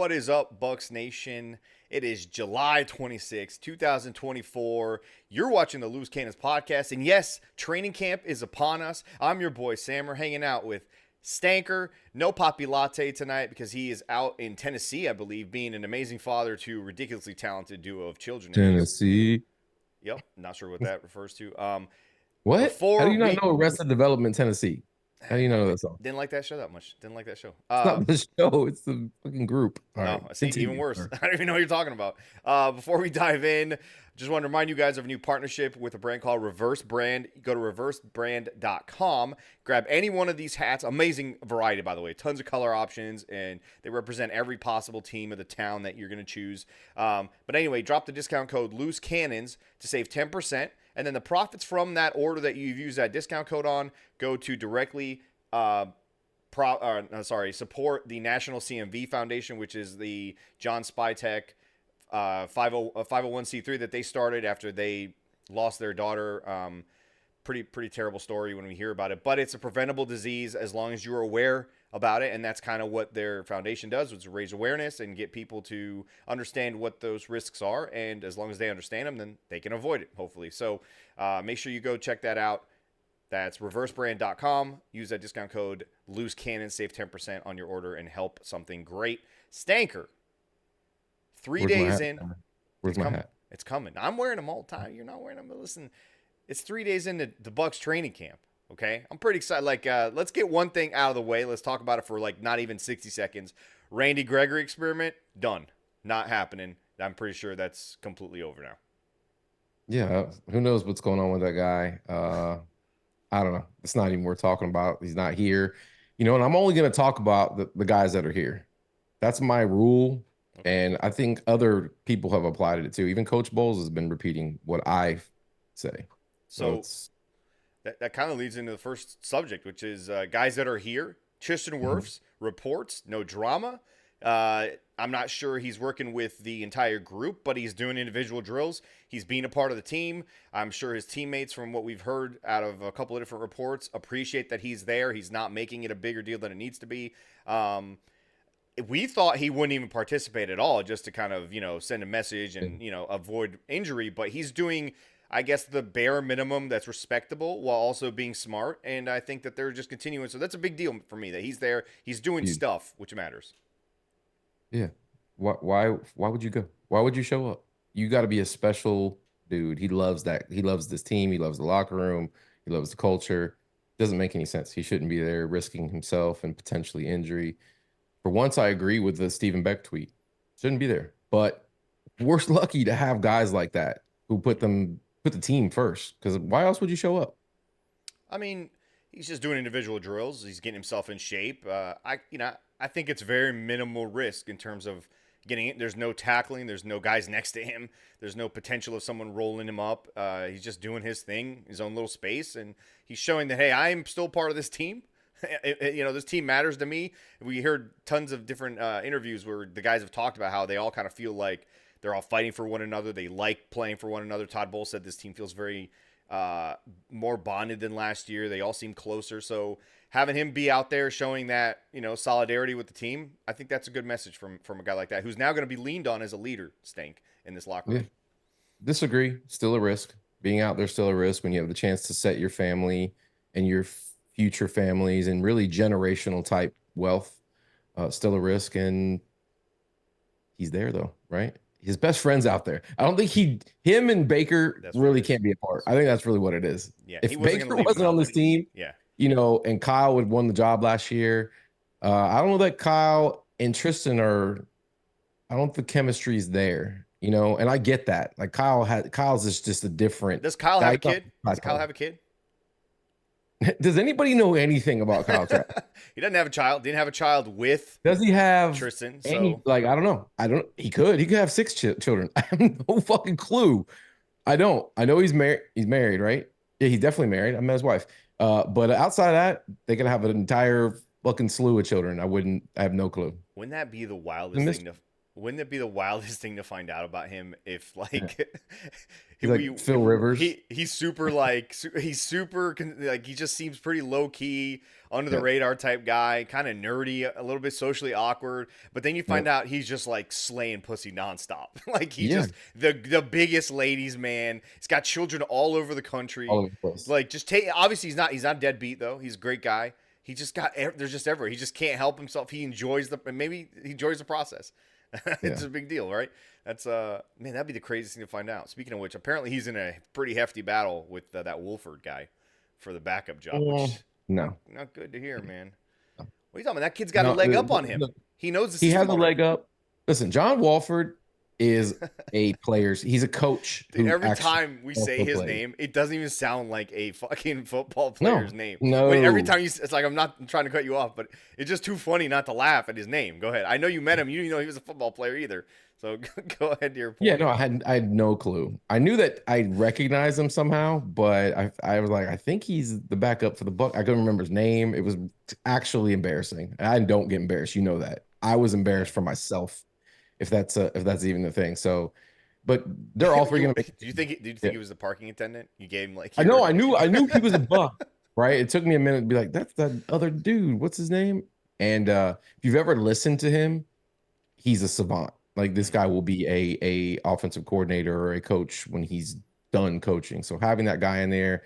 What is up, Bucs Nation? It is July 26, 2024. You're watching the Loose Cannons podcast. And yes, training camp is upon us. I'm your boy, Sam. We're hanging out with Stanker. No Poppy Latte tonight because he is out in Tennessee, I believe, being an amazing father to a ridiculously talented duo of children. Tennessee. Yep, not sure what that refers to. What? How do Before you not we know Arrested Development, Tennessee? How do you know that song? didn't like that show that much. Didn't like that show. It's not the show, it's the fucking group. All right, Oh, I see. Even continue. worse. All I don't even know what you're talking about. Before we dive in, just want to remind you guys of a new partnership with a brand called Reverse Brand. Go to reversebrand.com. Grab any one of these hats. Amazing variety, by the way. Tons of color options, and they represent every possible team of the town that you're going to choose. But anyway, drop the discount code Loose Cannons to save 10%. And then the profits from that order that you've used that discount code on go to directly support the National CMV Foundation, which is the John Spytek 501c3 that they started after they lost their daughter. Pretty terrible story when we hear about it, but it's a preventable disease as long as you're aware about it, and that's kind of what their foundation does, is raise awareness and get people to understand what those risks are, and as long as they understand them, then they can avoid it, hopefully. So make sure you go check that out. That's reversebrand.com. Use that discount code Loose Cannon, save 10% on your order, and help something great. Stanker, 3 Where's my days hat? in. Where's my hat? It's coming. I'm wearing them all the time. You're not wearing them, but listen, it's 3 days into the Bucs training camp. Okay, I'm pretty excited. Let's get one thing out of the way. Let's talk about it for not even 60 seconds. Randy Gregory experiment done. Not happening. I'm pretty sure that's completely over now. Yeah, who knows what's going on with that guy? I don't know. It's not even worth talking about. He's not here. And I'm only going to talk about the guys that are here. That's my rule. Okay. And I think other people have applied it too. Even Coach Bowles has been repeating what I say. So that kind of leads into the first subject, which is guys that are here. Tristan Wirfs reports no drama. I'm not sure he's working with the entire group, but he's doing individual drills. He's being a part of the team. I'm sure his teammates, from what we've heard out of a couple of different reports, appreciate that he's there. He's not making it a bigger deal than it needs to be. We thought he wouldn't even participate at all, just to kind of, send a message and, avoid injury. But he's doing, I guess, the bare minimum that's respectable while also being smart. And I think that they're just continuing. So that's a big deal for me that he's there. He's doing stuff, which matters. Yeah. Why would you go? Why would you show up? You got to be a special dude. He loves that. He loves this team. He loves the locker room. He loves the culture. Doesn't make any sense. He shouldn't be there risking himself and potentially injury. For once, I agree with the Stephen Beck tweet. Shouldn't be there. But we're lucky to have guys like that who put the team first. Because why else would you show up? I mean, he's just doing individual drills. He's getting himself in shape. I think it's very minimal risk in terms of getting it. There's no tackling. There's no guys next to him. There's no potential of someone rolling him up. He's just doing his thing, his own little space, and he's showing that, hey, I'm still part of this team. This team matters to me. We heard tons of different interviews where the guys have talked about how they all kind of feel like they're all fighting for one another. They like playing for one another. Todd Bowles said this team feels very more bonded than last year. They all seem closer. So having him be out there showing that, solidarity with the team, I think that's a good message from a guy like that, who's now going to be leaned on as a leader, Stank, in this locker room. Yeah. Disagree. Still a risk. Being out there, still a risk when you have the chance to set your family and your future families and really generational type wealth. Still a risk. And he's there though, right? His best friend's out there. I don't think him and Baker really can't be apart. I think that's really what it is. Yeah, if Baker wasn't on this team, yeah, and Kyle would have won the job last year. I don't know that Kyle and Tristan I don't think the chemistry's there, and I get that. Like Kyle's is just a different. Does Kyle have a kid? Does Kyle have a kid? Does anybody know anything about Kyle Trask? He doesn't have a child. Didn't have a child with. Does he have Tristan? I don't know. He could. He could have 6 children. I have no fucking clue. I don't. I know he's married. He's married, right? Yeah, he's definitely married. I met his wife. But outside of that, they could have an entire fucking slew of children. I have no clue. Wouldn't that be the wildest thing Wouldn't it be the wildest thing to find out about him if like He's like Phil Rivers. he's super like he's super like he just seems pretty low key, under the Yeah. radar type guy, kind of nerdy, a little bit socially awkward, but then you find Yep. out he's just like slaying pussy nonstop. Like he's Yeah. just the biggest ladies man. He's got children all over the country. All over the place. Like just take obviously he's not deadbeat though. He's a great guy. He just got there's just everywhere. He just can't help himself. He enjoys maybe he enjoys the process. It's Yeah. a big deal, right? That's man, that'd be the craziest thing to find out. Speaking of which, apparently he's in a pretty hefty battle with that Wolford guy for the backup job, which No. not good to hear, man. What are you talking about? That kid's got a No. leg up on him. He knows the He has system a already. leg up. Listen, John Walford is he's a coach Dude, who every actually time we say also his plays. name, it doesn't even sound like a fucking football No, player's name. When every no. time it's like I'm not trying to cut you off, but it's just too funny not to laugh at his name. Go ahead. I know you met him. You didn't know he was a football player either. So go ahead to your Yeah, point. no, I had no clue. I knew that I recognized him somehow, but I was like, I think he's the backup for the Buck. I couldn't remember his name. It was actually embarrassing. I don't get embarrassed, you know that. I was Yeah. embarrassed for myself, if that's even the thing. So, but they're all three you gonna make do you think did you it. think he was the parking attendant? You gave him like I know, your I knew he was a Buck, right? It took me a minute to be like, that's that other dude. What's his name? And if you've ever listened to him, he's a savant. Like this guy will be a offensive coordinator or a coach when he's done coaching. So having that guy in there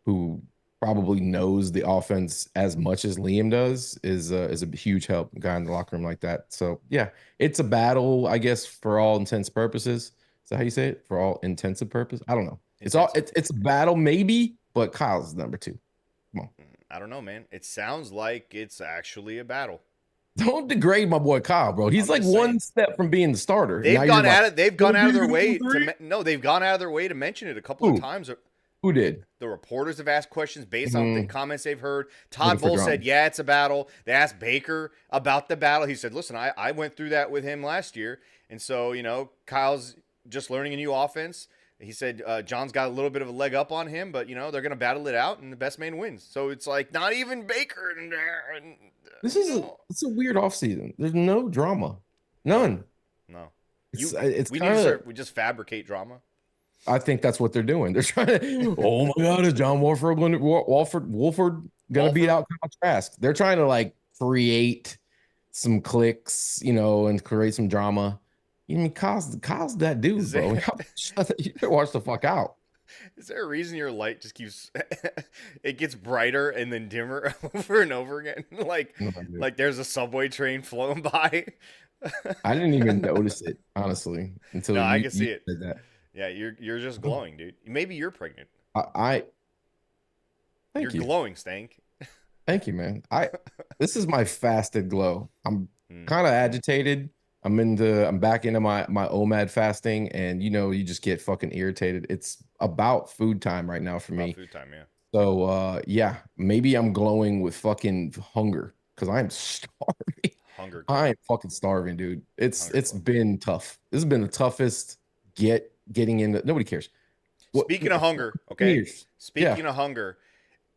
who probably knows the offense as much as Liam does is a huge help. A guy in the locker room like that. So yeah, it's a battle, I guess, for all intents and purposes. Is that how you say it? For all intensive purpose? I don't know. intensive. It's a battle maybe, but Kyle's number two. Come on. I don't know, man. It sounds like it's actually a battle. Don't degrade my boy Kyle, bro. He's I'm like just saying. one step from being the starter. Now you're like, They've "Gonna gone out be of their the way to three?" no, they've gone out of their way to mention it a couple of Who? times. Who did? The reporters have asked questions based on the Mm, comments they've heard. looking Todd for Bowles drama. said, "Yeah, it's a battle." They asked Baker about the battle. He said, "Listen, I went through that with him last year, and so Kyle's just learning a new offense." He said John's got a little bit of a leg up on him, but they're going to battle it out, and the best man wins. So it's like not even Baker, and This you is know, it's a weird offseason. There's no drama. no, None. no. It's We need to kind of start. We just fabricate drama. I think that's what they're doing. They're trying to, oh my God, is John Wolford gonna beat Walford, out Kyle Trask? They're trying to like create some clicks, and create some drama. You mean Kyle's that dude, is bro. there You better watch the fuck out. is there a reason your light just keeps it gets brighter and then dimmer over and over again? like No, dude. like there's a subway train flowing by. I didn't even notice it, honestly, until No, I you can you see it. said that. Yeah, you're just Oh, glowing, dude. Maybe you're pregnant. I You're thank you. glowing, Stank. Thank you, man. This is my fasted glow. I'm kind of Mm. agitated. I'm back into my OMAD fasting, and you just get fucking irritated. It's about food time right now for About me. food time, yeah. So yeah, maybe I'm glowing with fucking hunger because I'm starving. Hunger glow. I'm fucking starving, dude. It's Hunger it's glow. been tough. This has been the toughest getting into. Nobody cares. Speaking of hunger, okay? Years. Yeah. Speaking of hunger,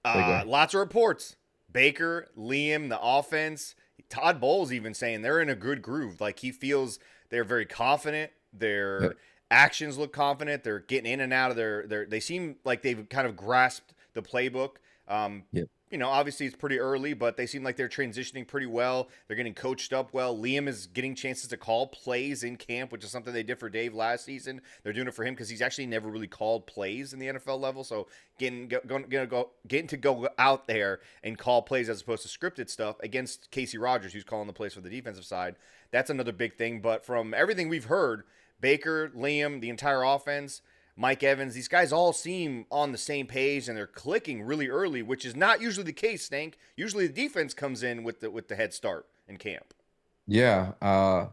Segue. lots of reports. Baker, Liam, the offense. Todd Bowles even saying they're in a good groove. Like he feels they're very confident. Their Yep. actions look confident. They're getting in and out of their. They seem like they've kind of grasped the playbook. Um, Yep. Obviously it's pretty early, but they seem like they're transitioning pretty well. They're getting coached up well. Liam is getting chances to call plays in camp, which is something they did for Dave last season. They're doing it for him because he's actually never really called plays in the NFL level. So getting to go out there and call plays as opposed to scripted stuff against Casey Rogers, who's calling the plays for the defensive side. That's another big thing. But from everything we've heard, Baker, Liam, the entire offense, Mike Evans, these guys all seem on the same page and they're clicking really early, which is not usually the case, Stank. Usually the defense comes in with the head start in camp. Yeah. I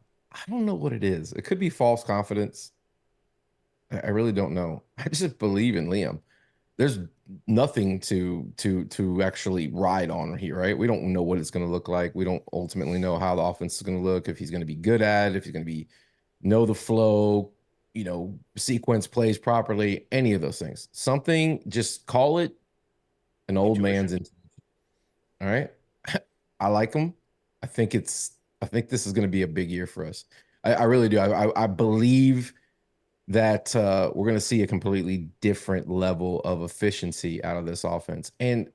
don't know what it is. It could be false confidence. I really don't know. I just believe in Liam. There's nothing to actually ride on here, right? We don't know what it's going to look like. We don't ultimately know how the offense is going to look, if he's going to be good at it, if he's going to be know the flow, sequence plays properly, any of those things. Something, just call it an old man's Intuition. intuition. All right. I like him. I think this is going to be a big year for us. I really do. I believe that we're going to see a completely different level of efficiency out of this offense. And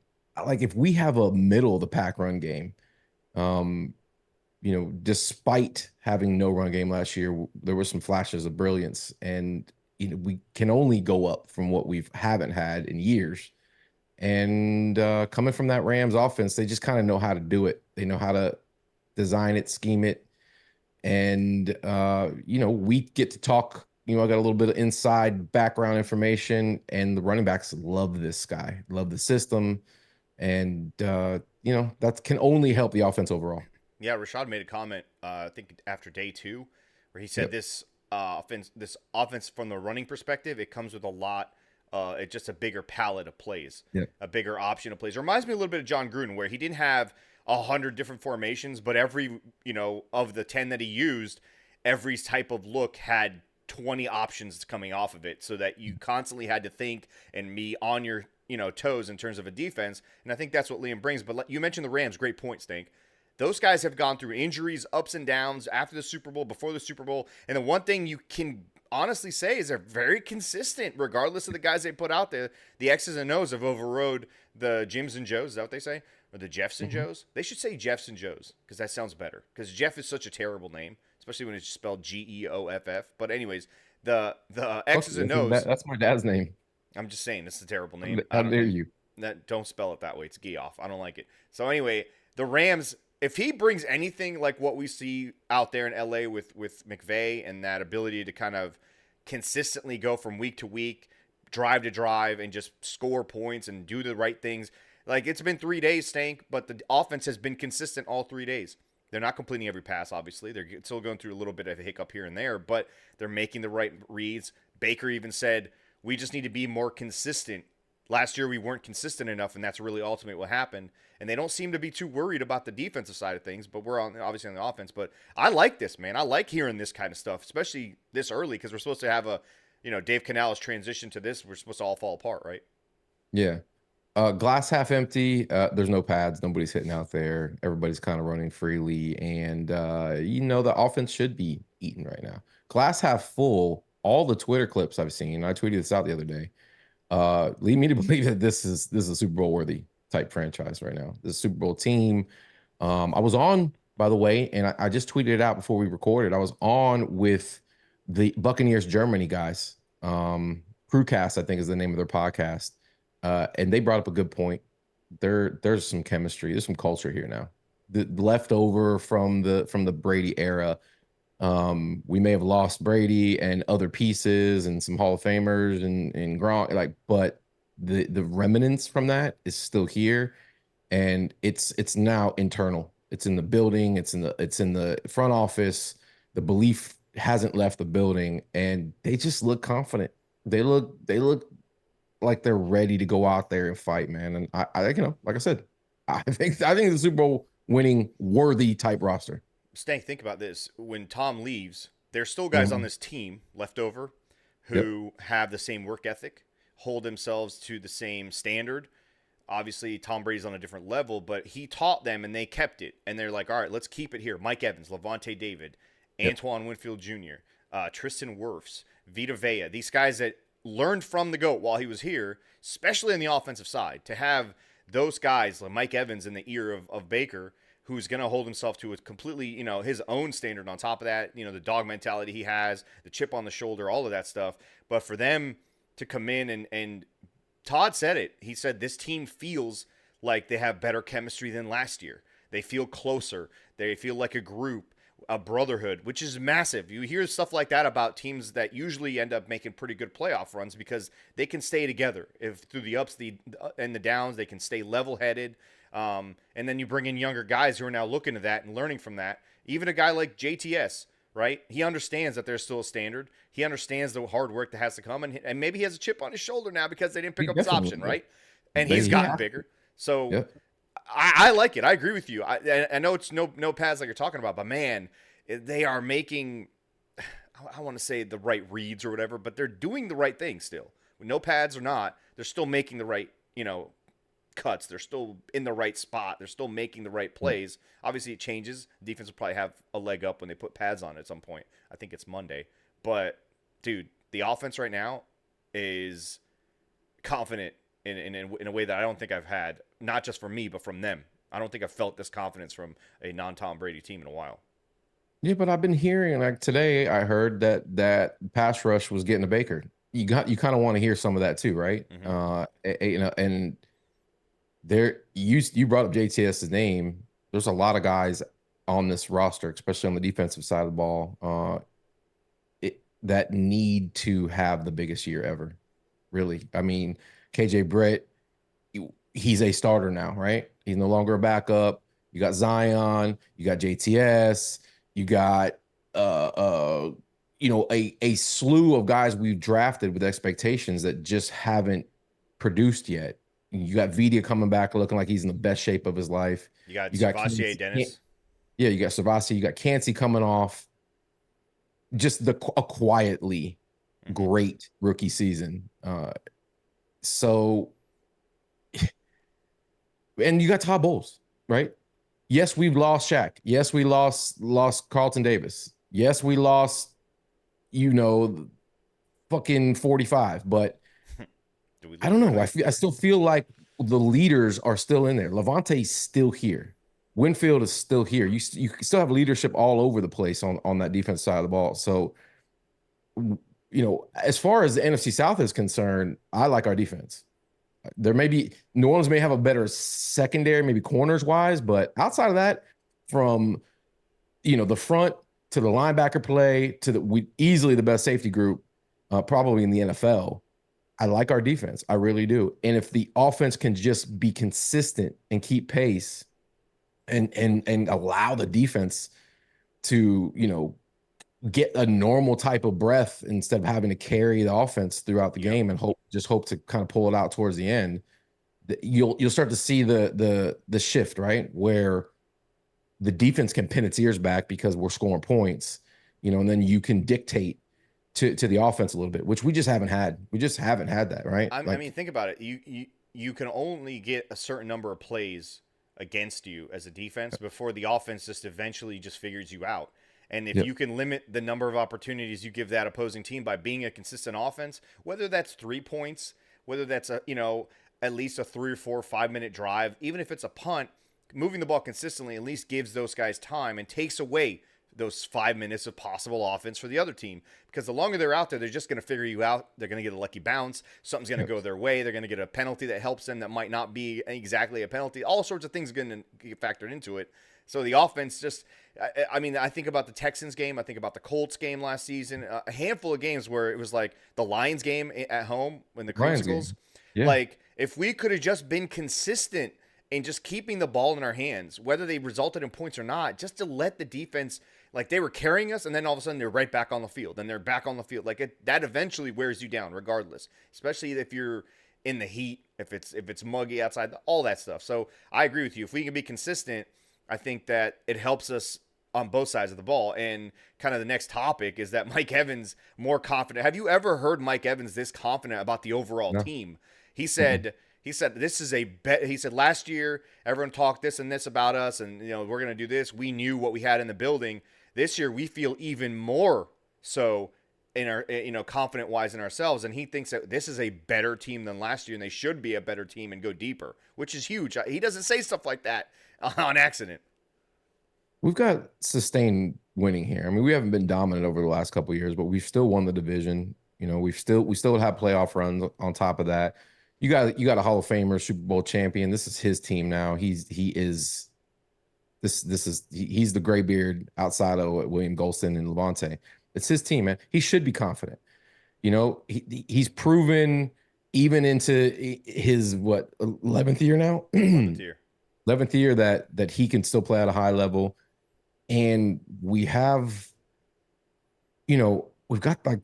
like if we have a middle of the pack run game, um, despite having no run game last year, there were some flashes of brilliance, and we can only go up from what we haven't had in years. And coming from that Rams offense, they just kind of know how to do it. They know how to design it, scheme it, and we get to talk. I got a little bit of inside background information, and the running backs love this guy, love the system, and that can only help the offense overall. Yeah, Rashad made a comment, I think after day two, where he said Yep. this offense from the running perspective, it comes with a lot. It's just a bigger palette of plays, Yep. a bigger option of plays. It reminds me a little bit of John Gruden, where he didn't have 100 different formations, but every of the 10 that he used, every type of look had 20 options coming off of it, so that you constantly had to think and be on your toes in terms of a defense. And I think that's what Liam brings. But you mentioned the Rams, great point, Stink. Those guys have gone through injuries, ups and downs after the Super Bowl, before the Super Bowl. And the one thing you can honestly say is they're very consistent, regardless of the guys they put out there. The X's and O's have overrode the Jims and Joes. Is that what they say? Or the Jeffs and Mhm. Joes? They should say Jeffs and Joes because that sounds better. Because Jeff is such a terrible name, especially when it's spelled Geoff. But anyways, the X's and O's. That's my dad's name. I'm just saying this is a terrible name. I How don't dare you? don't spell it that way. It's Geoff. I don't like it. So anyway, the Rams, if he brings anything like what we see out there in LA with McVay and that ability to kind of consistently go from week to week, drive to drive, and just score points and do the right things. Like it's been 3 days, Stank, but the offense has been consistent all 3 days. They're not completing every pass, obviously. They're still going through a little bit of a hiccup here and there, but they're making the right reads. Baker even said, we just need to be more consistent. Last year we weren't consistent enough, and that's really ultimately what happened. And they don't seem to be too worried about the defensive side of things, but we're obviously on the offense. But I like this, man. I like hearing this kind of stuff, especially this early, because we're supposed to have Dave Canales transition to this. We're supposed to all fall apart, right? Yeah. Glass half empty. There's no pads. Nobody's hitting out there. Everybody's kind of running freely. And, the offense should be eating right now. Glass half full. All the Twitter clips I've seen, I tweeted this out the other day, lead me to believe that this is a Super Bowl worthy type franchise right now. This Super Bowl team. I was on, by the way, and I just tweeted it out before we recorded. I was on with the Buccaneers Germany guys. Crewcast, I think, is the name of their podcast. And they brought up a good point. There's some chemistry, there's some culture here now. The leftover from the Brady era. We may have lost Brady and other pieces and some Hall of Famers and Gronk, but the remnants from that is still here, and it's now internal. It's in the building. It's in the front office. The belief hasn't left the building, and they just look confident. They look like they're ready to go out there and fight, man. And I like I said, I think the Super Bowl winning worthy type roster. Stank, think about this. When Tom leaves, there's still guys on Mhm. this team left over Yep. who have the same work ethic, hold themselves to the same standard. Obviously, Tom Brady's on a different level, but he taught them and they kept it. And they're like, all right, let's keep it here. Mike Evans, Levante David, Yep. Antoine Winfield Jr., Tristan Wirfs, Vita Vea, these guys that learned from the GOAT while he was here, especially on the offensive side, to have those guys like Mike Evans in the ear of Baker, who's going to hold himself to a completely, his own standard on top of that, the dog mentality he has, the chip on the shoulder, all of that stuff. But for them to come in and Todd said it. He said this team feels like they have better chemistry than last year. They feel closer. They feel like a group, a brotherhood, which is massive. You hear stuff like that about teams that usually end up making pretty good playoff runs because they can stay together. If through the ups and the downs, they can stay level-headed. And then you bring in younger guys who are now looking at that and learning from that. Even a guy like JTS, right? He understands that there's still a standard. He understands the hard work that has to come, and maybe he has a chip on his shoulder now because they didn't He pick up his option, definitely, yeah. right? And he's He gotten has to. bigger. So Yep. I like it. I agree with you. I know it's no pads like you're talking about, but man, they are making, I want to say the right reads or whatever, but they're doing the right thing still. With no pads or not, they're still making the right cuts. They're still in the right spot. They're still making the right Yeah. plays. Obviously, it changes. Defense will probably have a leg up when they put pads on at some point. I think it's Monday. But, dude, the offense right now is confident in a way that I don't think I've had, not just from me, but from them. I don't think I've felt this confidence from a non-Tom Brady team in a while. Yeah, but I've been hearing like today I heard that pass rush was getting to Baker. You kind of want to hear some of that too, right? Mm-hmm. You know, and there you brought up JTS's name. There's a lot of guys on this roster, especially on the defensive side of the ball, that need to have the biggest year ever. Really, I mean, KJ Brett, he's a starter now, right? He's no longer a backup. You got Zion, you got JTS, you got a slew of guys we've drafted with expectations that just haven't produced yet. You got Vidia coming back looking like he's in the best shape of his life. You got You got Savassier Dennis. yeah, you got Savasi, you got Cansey coming off just a quietly Mm-hmm. great rookie season. So and you got Todd Bowles, right? Yes, we've lost Shaq. Yes, we lost Carlton Davis. Yes, we lost, you know, fucking 45. But Do we I lose don't know. really? I still feel like the leaders are still in there. Levante's still here. Winfield is still here. You still have leadership all over the place on that defense side of the ball. So, as far as the NFC South is concerned, I like our defense. There may be New Orleans may have a better secondary, maybe corners wise, but outside of that, from the front to the linebacker play to we easily the best safety group, probably in the NFL. I like our defense, I really do. And if the offense can just be consistent and keep pace, and allow the defense to get a normal type of breath instead of having to carry the offense throughout the Yep. game and hope to kind of pull it out towards the end, you'll start to see the shift, right? Where the defense can pin its ears back because we're scoring points, and then you can dictate to the offense a little bit, which we just haven't had. We just haven't had that, right? I mean, think about it. You can only get a certain number of plays against you as a defense before the offense just eventually just figures you out. And if Yep. you can limit the number of opportunities you give that opposing team by being a consistent offense, whether that's 3 points, whether that's at least a 3 or 4 5 minute drive, even if it's a punt, moving the ball consistently at least gives those guys time and takes away those 5 minutes of possible offense for the other team. Because the longer they're out there, they're just going to figure you out. They're going to get a lucky bounce. Something's going to go their way. They're going to get a penalty that helps them that might not be exactly a penalty. All sorts of things are going to get factored into it. So the offense just, I mean, I think about the Texans game. I think about the Colts game last season. A handful of games where it was like the Lions game at home when the Lions Creamsicles. game. Yeah. Like, if we could have just been consistent in just keeping the ball in our hands, whether they resulted in points or not, just to let the defense, like they were carrying us, and then all of a sudden they're right back on the field, and they're back on the field. Like that eventually wears you down, regardless. Especially if you're in the heat, if it's muggy outside, all that stuff. So I agree with you. If we can be consistent, I think that it helps us on both sides of the ball. And kind of the next topic is that Mike Evans more confident. Have you ever heard Mike Evans this confident about the overall No. team? He Mm-mm. said. He said this is a bet. He said last year everyone talked this and this about us, and we're gonna do this. We knew what we had in the building. This year we feel even more so in our confident wise in ourselves, and he thinks that this is a better team than last year, and they should be a better team and go deeper, which is huge. He doesn't say stuff like that on accident. We've got sustained winning here. I mean, we haven't been dominant over the last couple of years, but we've still won the division. We still have playoff runs on top of that. You got a Hall of Famer, Super Bowl champion. This is his team now. He's the graybeard outside of William Golston and Levante. It's his team, man. He should be confident. He's proven even into his what 11th year now, 11th year. 11th year that he can still play at a high level. And we've got like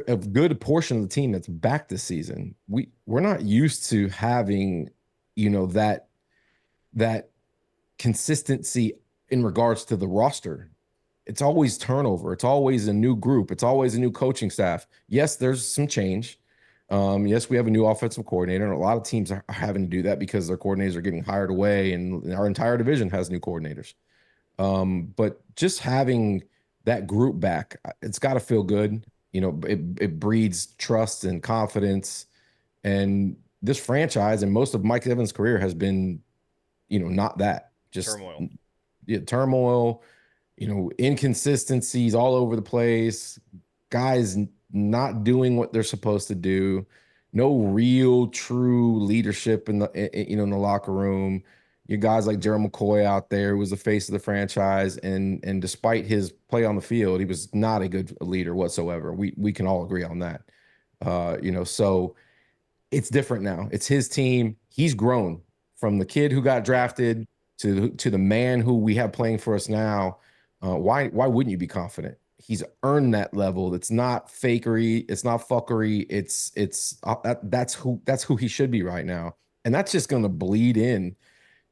a good portion of the team that's back this season. We're not used to having, that consistency in regards to the roster. It's always turnover. It's always a new group. It's always a new coaching staff. Yes, there's some change, Yes, we have a new offensive coordinator, and a lot of teams are having to do that because their coordinators are getting hired away, and our entire division has new coordinators. But just having that group back, it's got to feel good. It breeds trust and confidence. And this franchise and most of Mike Evans' career has been, not that. Just Turmoil. yeah, turmoil, inconsistencies all over the place, guys not doing what they're supposed to do, no real true leadership in the locker room. You guys like Gerald McCoy out there who was the face of the franchise, and despite his play on the field, he was not a good leader whatsoever. We can all agree on that. So it's different now. It's his team. He's grown from the kid who got Yeah. drafted to the man who we have playing for us now. Why wouldn't you be confident? He's earned that level. It's not fakery. It's not fuckery. That's who he should be right now, and that's just going to bleed in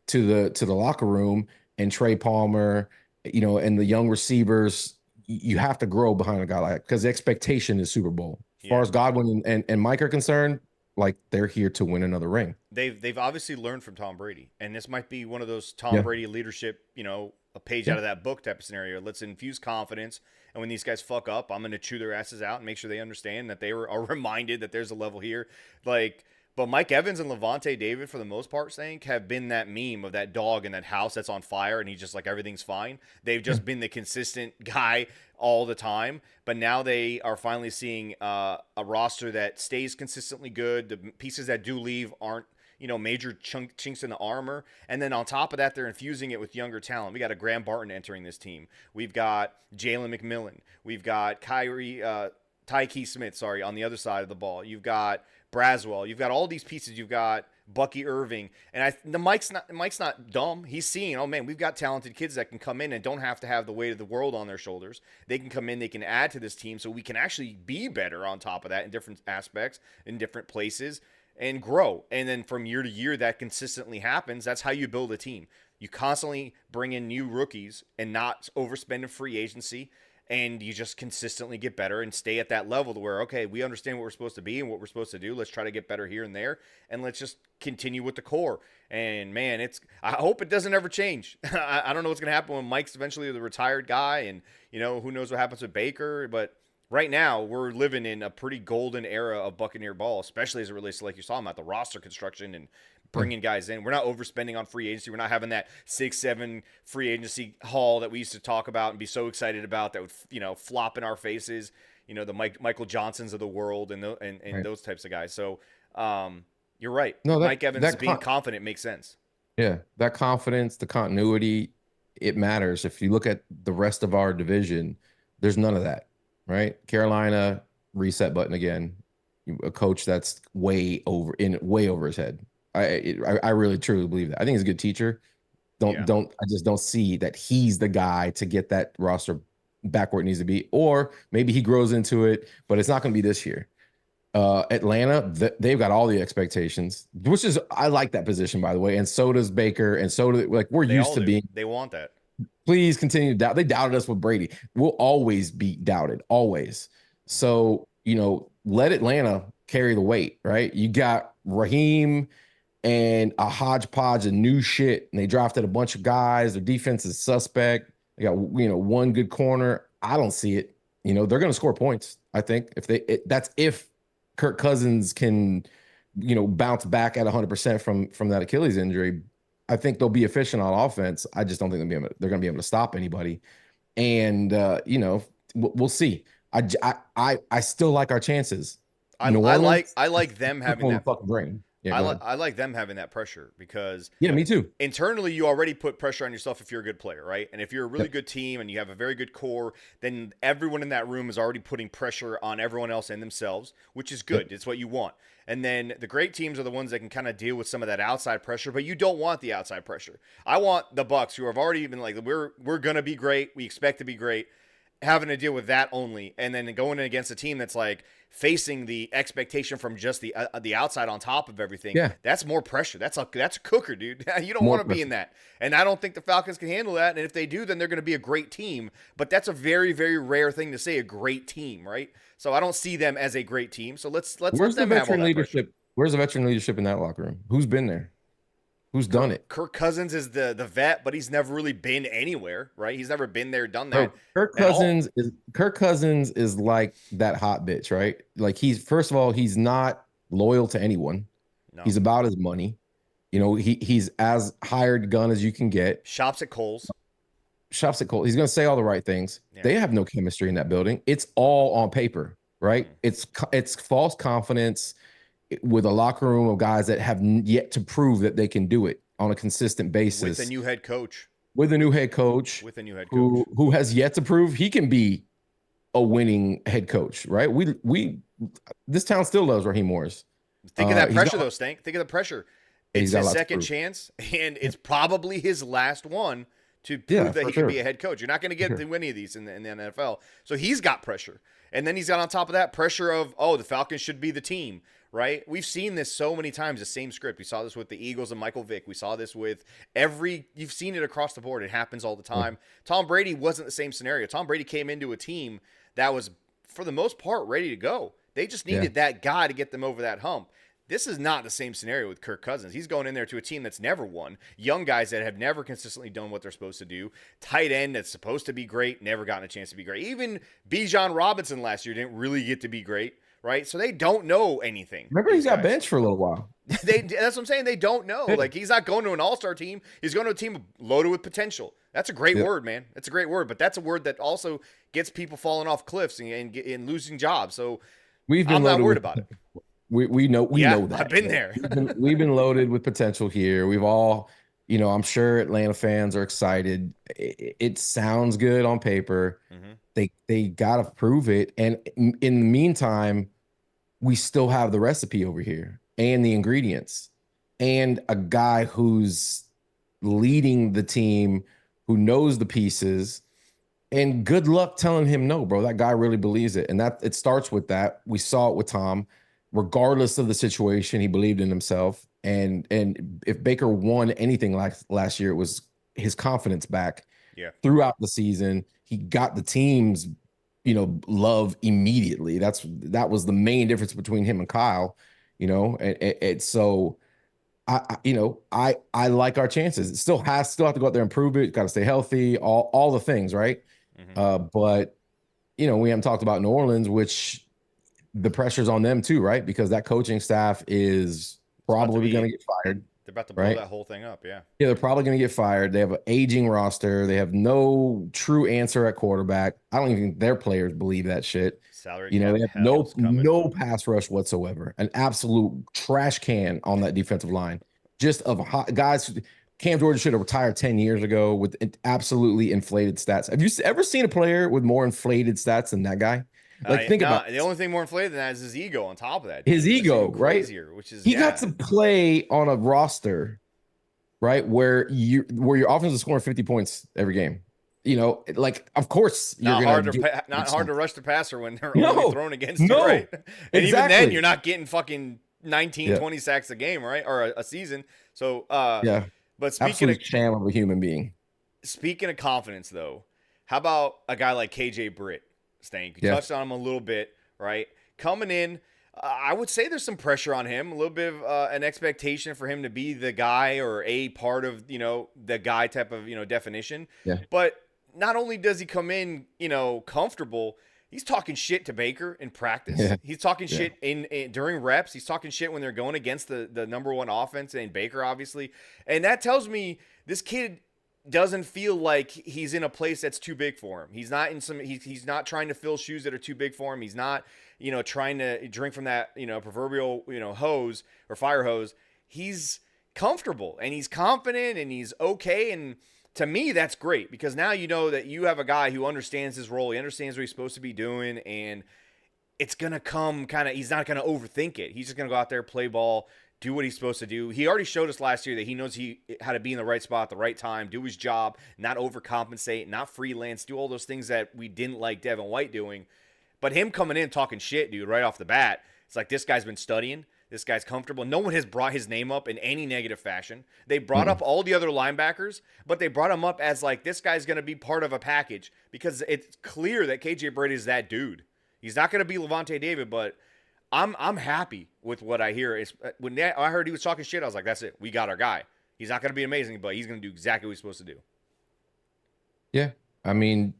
to the locker room and Trey Palmer, and the young receivers. You have to grow behind a guy like that because the expectation is Super Bowl. As far Yeah. as Godwin and Mike are concerned, like they're here to win another ring. They've obviously learned from Tom Brady, and this might be one of those Tom Yeah, Brady leadership, a page yeah, out of that book type of scenario. Let's infuse confidence, and when these guys fuck up, I'm going to chew their asses out and make sure they understand that are reminded that there's a level here. Like, but Mike Evans and Levante David, for the most part, Stank, have been that meme of that dog in that house that's on fire, and he's just like everything's fine. They've yeah. just been the consistent guy all the time, but now they are finally seeing a roster that stays consistently good. The pieces that do leave aren't major chinks in the armor. And then on top of that, they're infusing it with younger talent. We got a Graham Barton entering this team. We've got Jalen McMillan. We've got Tyke Smith, sorry, on the other side of the ball. You've got Braswell. You've got all these pieces. You've got Bucky Irving, and the Mike's not dumb. He's seeing, oh man, we've got talented kids that can come in and don't have to have the weight of the world on their shoulders. They can come in, they can add to this team, so we can actually be better on top of that in different aspects, in different places, and grow. And then from year to year, that consistently happens. That's how you build a team. You constantly bring in new rookies and not overspend in free agency, and you just consistently get better and stay at that level to where, okay, we understand what we're supposed to be and what we're supposed to do. Let's try to get better here and there, and let's just continue with the core. And man, I hope it doesn't ever change. I don't know what's gonna happen when Mike's eventually the retired guy, and who knows what happens with Baker. But right now, we're living in a pretty golden era of Buccaneer ball, especially as it relates to, like you're talking about, the roster construction and Yeah. bringing guys in. We're not overspending on free agency. We're not having that 6-7 free agency haul that we used to talk about and be so excited about that would flop in our faces. The Michael Johnsons of the world and Right. those types of guys. So you're right. No, Mike Evans that being confident makes sense. yeah, that confidence, the continuity, it matters. If you look at the rest of our division, there's none of that, right? Carolina, reset button again. A coach that's way over his head. I really truly believe that. I think he's a good teacher. Yeah. I just don't see that he's the guy to get that roster back where it needs to be. Or maybe he grows into it, but it's not going to be this year. Atlanta, they've got all the expectations, which is I like that position by the way, and so does Baker, and so do like we're They used all to do. being. They want that. Please continue to doubt. They doubted us with Brady. We'll always be doubted, always. So let Atlanta carry the weight, right? You got Raheem and a hodgepodge of new shit, and they drafted a bunch of guys. Their defense is suspect. They got one good corner. I don't see it. They're going to score points. I think that's if Kirk Cousins can bounce back at 100% from that Achilles injury. I think they'll be efficient on offense. I just don't think they're going to be able to stop anybody. And we'll see. I still like our chances. I, New I like Orleans, I like them having on the that. fucking brain. Yeah, go ahead. I like them having that pressure because Yeah, me too. internally you already put pressure on yourself if you're a good player, right? And if you're a really Yep. good team and you have a very good core, then everyone in that room is already putting pressure on everyone else and themselves, which is Yep. good. It's what you want. And then the great teams are the ones that can kind of deal with some of that outside pressure, but you don't want the outside pressure. I want the Bucs, who have already been like, we're gonna be great, we expect to be great, having to deal with that only, and then going against a team that's like facing the expectation from just the outside on top of everything. Yeah, That's more pressure. That's a cooker, dude. You don't more want to be pressure. in that, and I don't think the Falcons can handle that. And if they do, then they're going to be a great team. But that's a very very rare thing to say, a great team, right? So I don't see them as a great team. So let's let Where's the them have all veteran that pressure. leadership? Where's the veteran leadership in that locker room? Who's been there? Who's done it? Kirk Cousins is the vet, but he's never really been anywhere, right? He's never been there, done that Bro, Kirk at all. Cousins is Kirk Cousins is like that hot bitch, right? Like he's first of all, he's not loyal to anyone. No. He's about his money. You know, he's as hired gun as you can get. Shops at Kohl's. Shops at Cole. He's going to say all the right things. Yeah. They have no chemistry in that building. It's all on paper, right? Mm-hmm. It's false confidence with a locker room of guys that have yet to prove that they can do it on a consistent With a basis. new head coach. With a new head coach, With a new head coach. who has yet to prove he can be a winning head coach, right? We this town still loves Raheem Morris. Think of that He's pressure, got though, Stank. Think of the pressure. he's It's got a his lot to second prove. chance, and it's probably his last one to Yeah, prove that for he can sure. be a head coach. You're not going to For get sure. to any of these in the NFL. So he's got pressure. And then he's got on top of that pressure of, oh, the Falcons should be the team, right? We've seen this so many times, the same script. We saw this with the Eagles and Michael Vick. We saw this with you've seen it across the board. It happens all the Yeah. time. Tom Brady wasn't the same scenario. Tom Brady came into a team that was, for the most part, ready to go. They just Yeah. needed that guy to get them over that hump. This is not the same scenario with Kirk Cousins. He's going in there to a team that's never won. Young guys that have never consistently done what they're supposed to do. Tight end that's supposed to be great, never gotten a chance to be great. Even Bijan Robinson last year didn't really get to be great, right? So they don't know anything. Remember, he These got guys. benched for a little while. That's what I'm saying. They don't know. Yeah. Like he's not going to an all-star team. He's going to a team loaded with potential. That's a great Yeah. word, man. That's a great word, but that's a word that also gets people falling off cliffs and losing jobs. So We've been I'm not loaded worried with about it. we know that. I've been there. We've been loaded with potential here. We've all, I'm sure Atlanta fans are excited. It sounds good on paper. Mm-hmm. They gotta prove it. And in the meantime, we still have the recipe over here and the ingredients and a guy who's leading the team, who knows the pieces. And good luck telling him no, bro. That guy really believes it. And that it starts with that. We saw it with Tom. Regardless of the situation, he believed in himself. And if Baker won anything like last year, it was his confidence back Yeah. throughout the season. He got the team's, love immediately. That was the main difference between him and Kyle, and so I like our chances. It still have to go out there and prove it. Got to stay healthy, all the things, right? Mm-hmm. But we haven't talked about New Orleans, which the pressure's on them too, right? Because that coaching staff is probably going to get fired. They're about to blow right? that whole thing up. Yeah. Yeah, they're probably going to get fired. They have an aging roster. They have no true answer at quarterback. I don't even think their players believe that shit. Salary They cap have hell's coming. no pass rush whatsoever. An absolute trash can on that defensive line. Just of guys. Cam Jordan should have retired 10 years ago with absolutely inflated stats. Have you ever seen a player with more inflated stats than that guy? Think about the only thing more inflated than that is his ego on top of that. his That's ego, even right? crazier, which is He got to play on a roster, right, where your offense is scoring 50 points every game. Of course not you're hard gonna not hard to rush the passer when they're No, only thrown against you, no, right? And even then, exactly. you're not getting fucking 19, Yeah. 20 sacks a game, right, or a season. So, Yeah, but speaking absolute of sham of a human being. confidence, though, how about a guy like KJ Britt? Stank, you Yeah. touched on him a little bit, right? Coming in, I would say there's some pressure on him, a little bit of an expectation for him to be the guy or a part of, the guy type of, definition. Yeah. But not only does he come in, comfortable, he's talking shit to Baker in practice. Yeah. He's talking Yeah. shit in during reps. He's talking shit when they're going against the number one offense and Baker, obviously. And that tells me this kid doesn't feel like he's in a place that's too big for him. He's not he's not trying to fill shoes that are too big for him. He's not, trying to drink from that, proverbial, hose or fire hose. He's comfortable and he's confident and he's okay. And to me, that's great because now you know that you have a guy who understands his role. He understands what he's supposed to be doing, and it's going to come he's not going to overthink it. He's just going to go out there, play ball, do what he's supposed to do. He already showed us last year that he knows how to be in the right spot at the right time, do his job, not overcompensate, not freelance, do all those things that we didn't like Devin White doing. But him coming in talking shit, dude, right off the bat, it's like this guy's been studying. This guy's comfortable. No one has brought his name up in any negative fashion. They brought up Mm-mm. all the other linebackers, but they brought him up as like this guy's going to be part of a package because it's clear that KJ Brady is that dude. He's not going to be Levante David, but I'm happy with what I hear. When I heard he was talking shit, I was like, that's it. We got our guy. He's not going to be amazing, but he's going to do exactly what he's supposed to do. Yeah. I mean,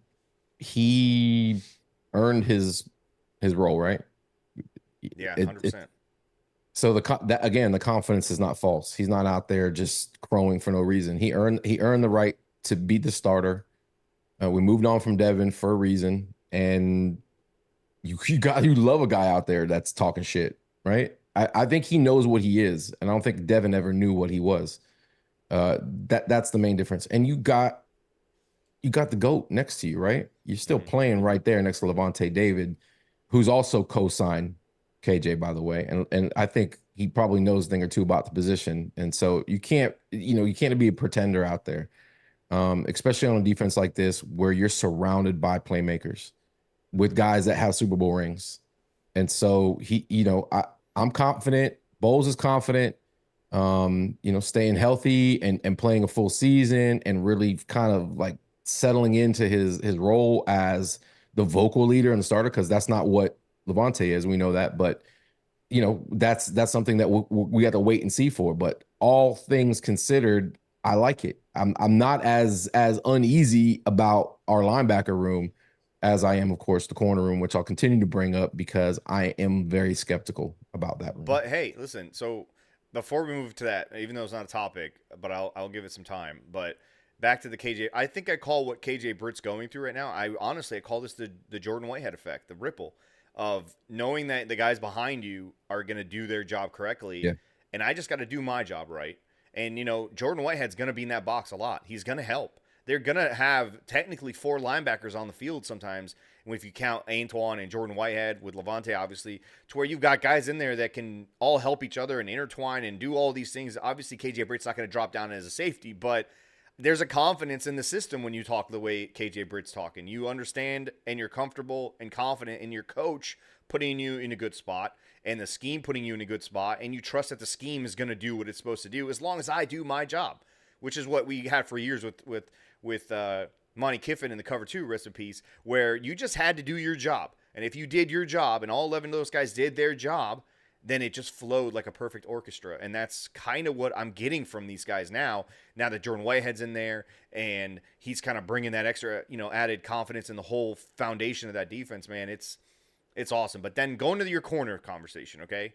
he earned his role, right? Yeah, It, it 100%. so that again, the confidence is not false. He's not out there just crowing for no reason. He earned the right to be the starter. We moved on from Devin for a reason, and you love a guy out there that's talking shit, right? I think he knows what he is, and I don't think Devin ever knew what he was. That's the main difference. And you got the GOAT next to you, right? You're still Mm-hmm. playing right there next to Levante David, who's also co-signed KJ, by the way. And I think he probably knows a thing or two about the position. And so you can't be a pretender out there, especially on a defense like this where you're surrounded by playmakers with guys that have Super Bowl rings. And so I'm confident. Bowles is confident. Staying healthy and playing a full season and really kind of like settling into his role as the vocal leader and the starter, because that's not what Levante is. We know that, but that's something that we got to wait and see for. But all things considered, I like it. I'm not as uneasy about our linebacker room as I am, of course, the corner room, which I'll continue to bring up because I am very skeptical about that room. But hey, listen. So before we move to that, even though it's not a topic, but I'll give it some time. But back to the KJ, I think I call what KJ Britt's going through right now. I call this the Jordan Whitehead effect, the ripple of knowing that the guys behind you are going to do their job correctly, Yeah. and I just got to do my job right. And Jordan Whitehead's going to be in that box a lot. He's going to help. They're going to have technically four linebackers on the field sometimes, if you count Antoine and Jordan Whitehead with Levante, obviously, to where you've got guys in there that can all help each other and intertwine and do all these things. Obviously, KJ Britt's not going to drop down as a safety, but there's a confidence in the system when you talk the way KJ Britt's talking. You understand and you're comfortable and confident in your coach putting you in a good spot and the scheme putting you in a good spot, and you trust that the scheme is going to do what it's supposed to do as long as I do my job, which is what we had for years with Monty Kiffin in the cover two recipes, where you just had to do your job. And if you did your job and all 11 of those guys did their job, then it just flowed like a perfect orchestra. And that's kind of what I'm getting from these guys now that Jordan Whitehead's in there and he's kind of bringing that extra, added confidence in the whole foundation of that defense, man. It's awesome. But then going to your corner conversation, okay?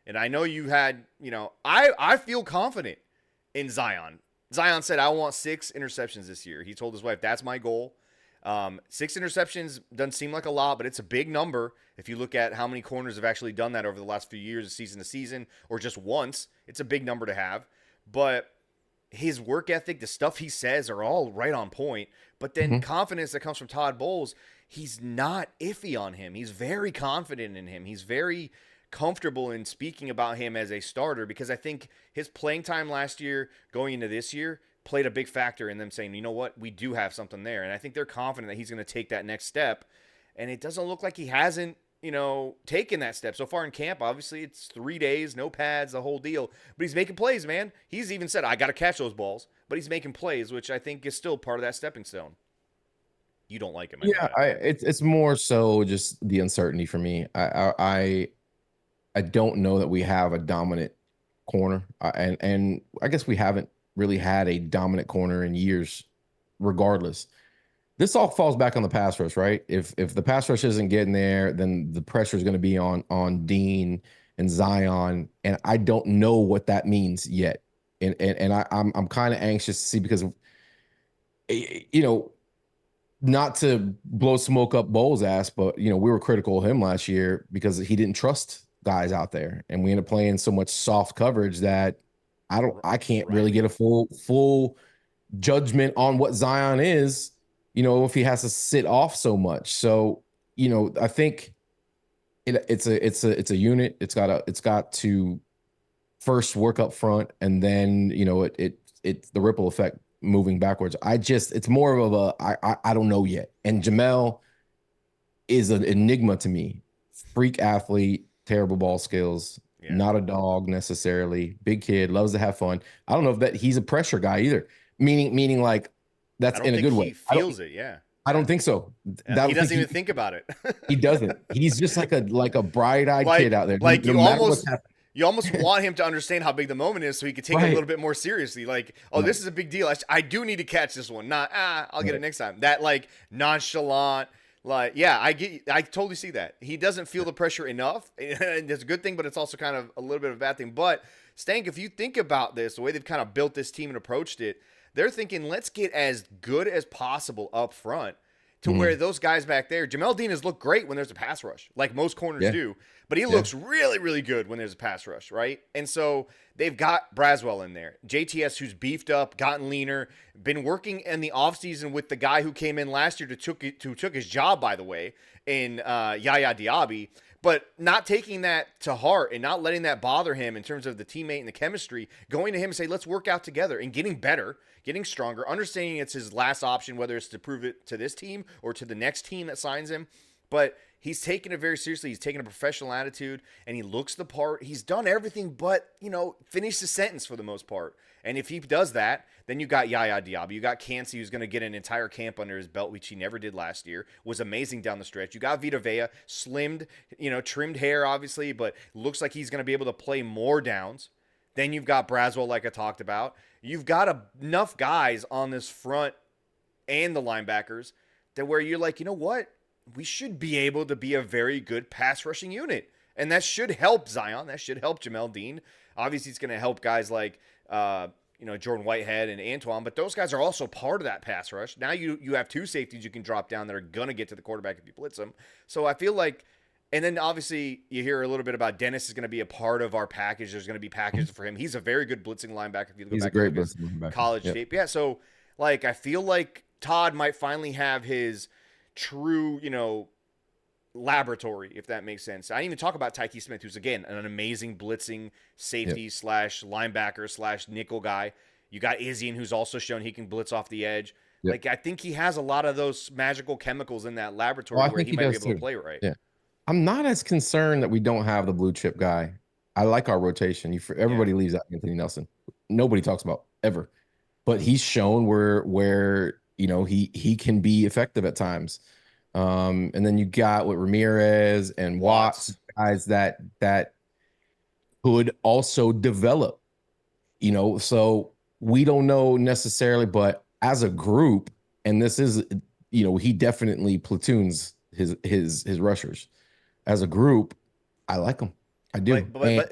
And I know you had, I feel confident in Zion. Zion said, I want 6 interceptions this year. He told his wife, that's my goal. 6 interceptions doesn't seem like a lot, but it's a big number. If you look at how many corners have actually done that over the last few years, season to season, or just once, it's a big number to have. But his work ethic, the stuff he says are all right on point. But then Mhm. confidence that comes from Todd Bowles, he's not iffy on him. He's very confident in him. He's very comfortable in speaking about him as a starter because I think his playing time last year going into this year played a big factor in them saying, you know what, we do have something there. And I think they're confident that he's going to take that next step. And it doesn't look like he hasn't, taken that step so far in camp. Obviously, it's 3 days, no pads, the whole deal. But he's making plays, man. He's even said, I got to catch those balls. But he's making plays, which I think is still part of that stepping stone. You don't like him, I know Yeah, that. it's more so just the uncertainty for me. I don't know that we have a dominant corner, and I guess we haven't really had a dominant corner in years, regardless. This all falls back on the pass rush, right? If the pass rush isn't getting there, then the pressure is going to be on Dean and Zion, and I don't know what that means yet. And I'm kind of anxious to see because you know not to blow smoke up Bowles' ass, but we were critical of him last year because he didn't trust guys out there, and we ended up playing so much soft coverage that I can't really Right. get a full judgment on what Zion is, if he has to sit off so much. So, I think it's a unit. It's got to first work up front, and then it's the ripple effect moving backwards. It's more of I don't know yet. And Jamel is an enigma to me. Freak athlete, terrible ball skills, Yeah. not a dog necessarily. Big kid, loves to have fun. I don't know if that he's a pressure guy either. Meaning like I that's don't in a think good way. he feels it. Yeah. I don't think so. I He don't think doesn't even think about it. he doesn't. He's just like a bright-eyed kid like out there. like No matter what's happening. you almost want him to understand how big the moment is so he could take it a Right. little bit more seriously. Like, oh, Right. this is a big deal. I do need to catch this one. Not I'll get it Right. next time. That like nonchalant, like, yeah, I totally see that. He doesn't feel the pressure enough. And it's a good thing, but it's also kind of a little bit of a bad thing. But Stank, if you think about this, the way they've kind of built this team and approached it, they're thinking let's get as good as possible up front to where Mhm. those guys back there, Jamel Dean has looked great when there's a pass rush, like most corners Yeah. do, but he Yeah. looks really, really good when there's a pass rush, right? And so they've got Braswell in there, JTS, who's beefed up, gotten leaner, been working in the offseason with the guy who came in last year who took his job, by the way, in Yaya Diaby, but not taking that to heart and not letting that bother him in terms of the teammate and the chemistry, going to him and say, let's work out together and getting better, getting stronger, understanding it's his last option, whether it's to prove it to this team or to the next team that signs him. But he's taken it very seriously. He's taken a professional attitude and he looks the part. He's done everything but, finish the sentence for the most part. And if he does that, then you got Yaya Diaby. You got Cansey, who's going to get an entire camp under his belt, which he never did last year. Was amazing down the stretch. You got Vita Vea, slimmed, trimmed hair, obviously, but looks like he's going to be able to play more downs. Then you've got Braswell, like I talked about. You've got enough guys on this front and the linebackers that where you're like, you know what? We should be able to be a very good pass rushing unit. And that should help Zion. That should help Jamel Dean. Obviously, it's going to help guys like Jordan Whitehead and Antoine, but those guys are also part of that pass rush. Now you have two safeties you can drop down that are going to get to the quarterback if you blitz them. So I feel like, and then obviously you hear a little bit about Dennis is going to be a part of our package. There's going to be packages for him. He's a very good blitzing linebacker if you go He's a back and great look at his blitzing linebacker. college Yep. tape. Yeah, so like I feel like Todd might finally have his true, laboratory, if that makes sense. I didn't even talk about Tyke Smith, who's again an amazing blitzing safety slash linebacker slash nickel guy. You got Izzian, who's also shown he can blitz off the edge. Yep. Like I think he has a lot of those magical chemicals in that laboratory Well, I where think he he might be does able to too. play right. Yeah. I'm not as concerned that we don't have the blue chip guy. I like our rotation. Everybody leaves out Anthony Nelson. Nobody talks about ever, but he's shown where he can be effective at times. And then you got with Ramirez and Watts, guys that could also develop. So we don't know necessarily, but as a group, and this is, he definitely platoons his rushers. As a group, I like him. I do.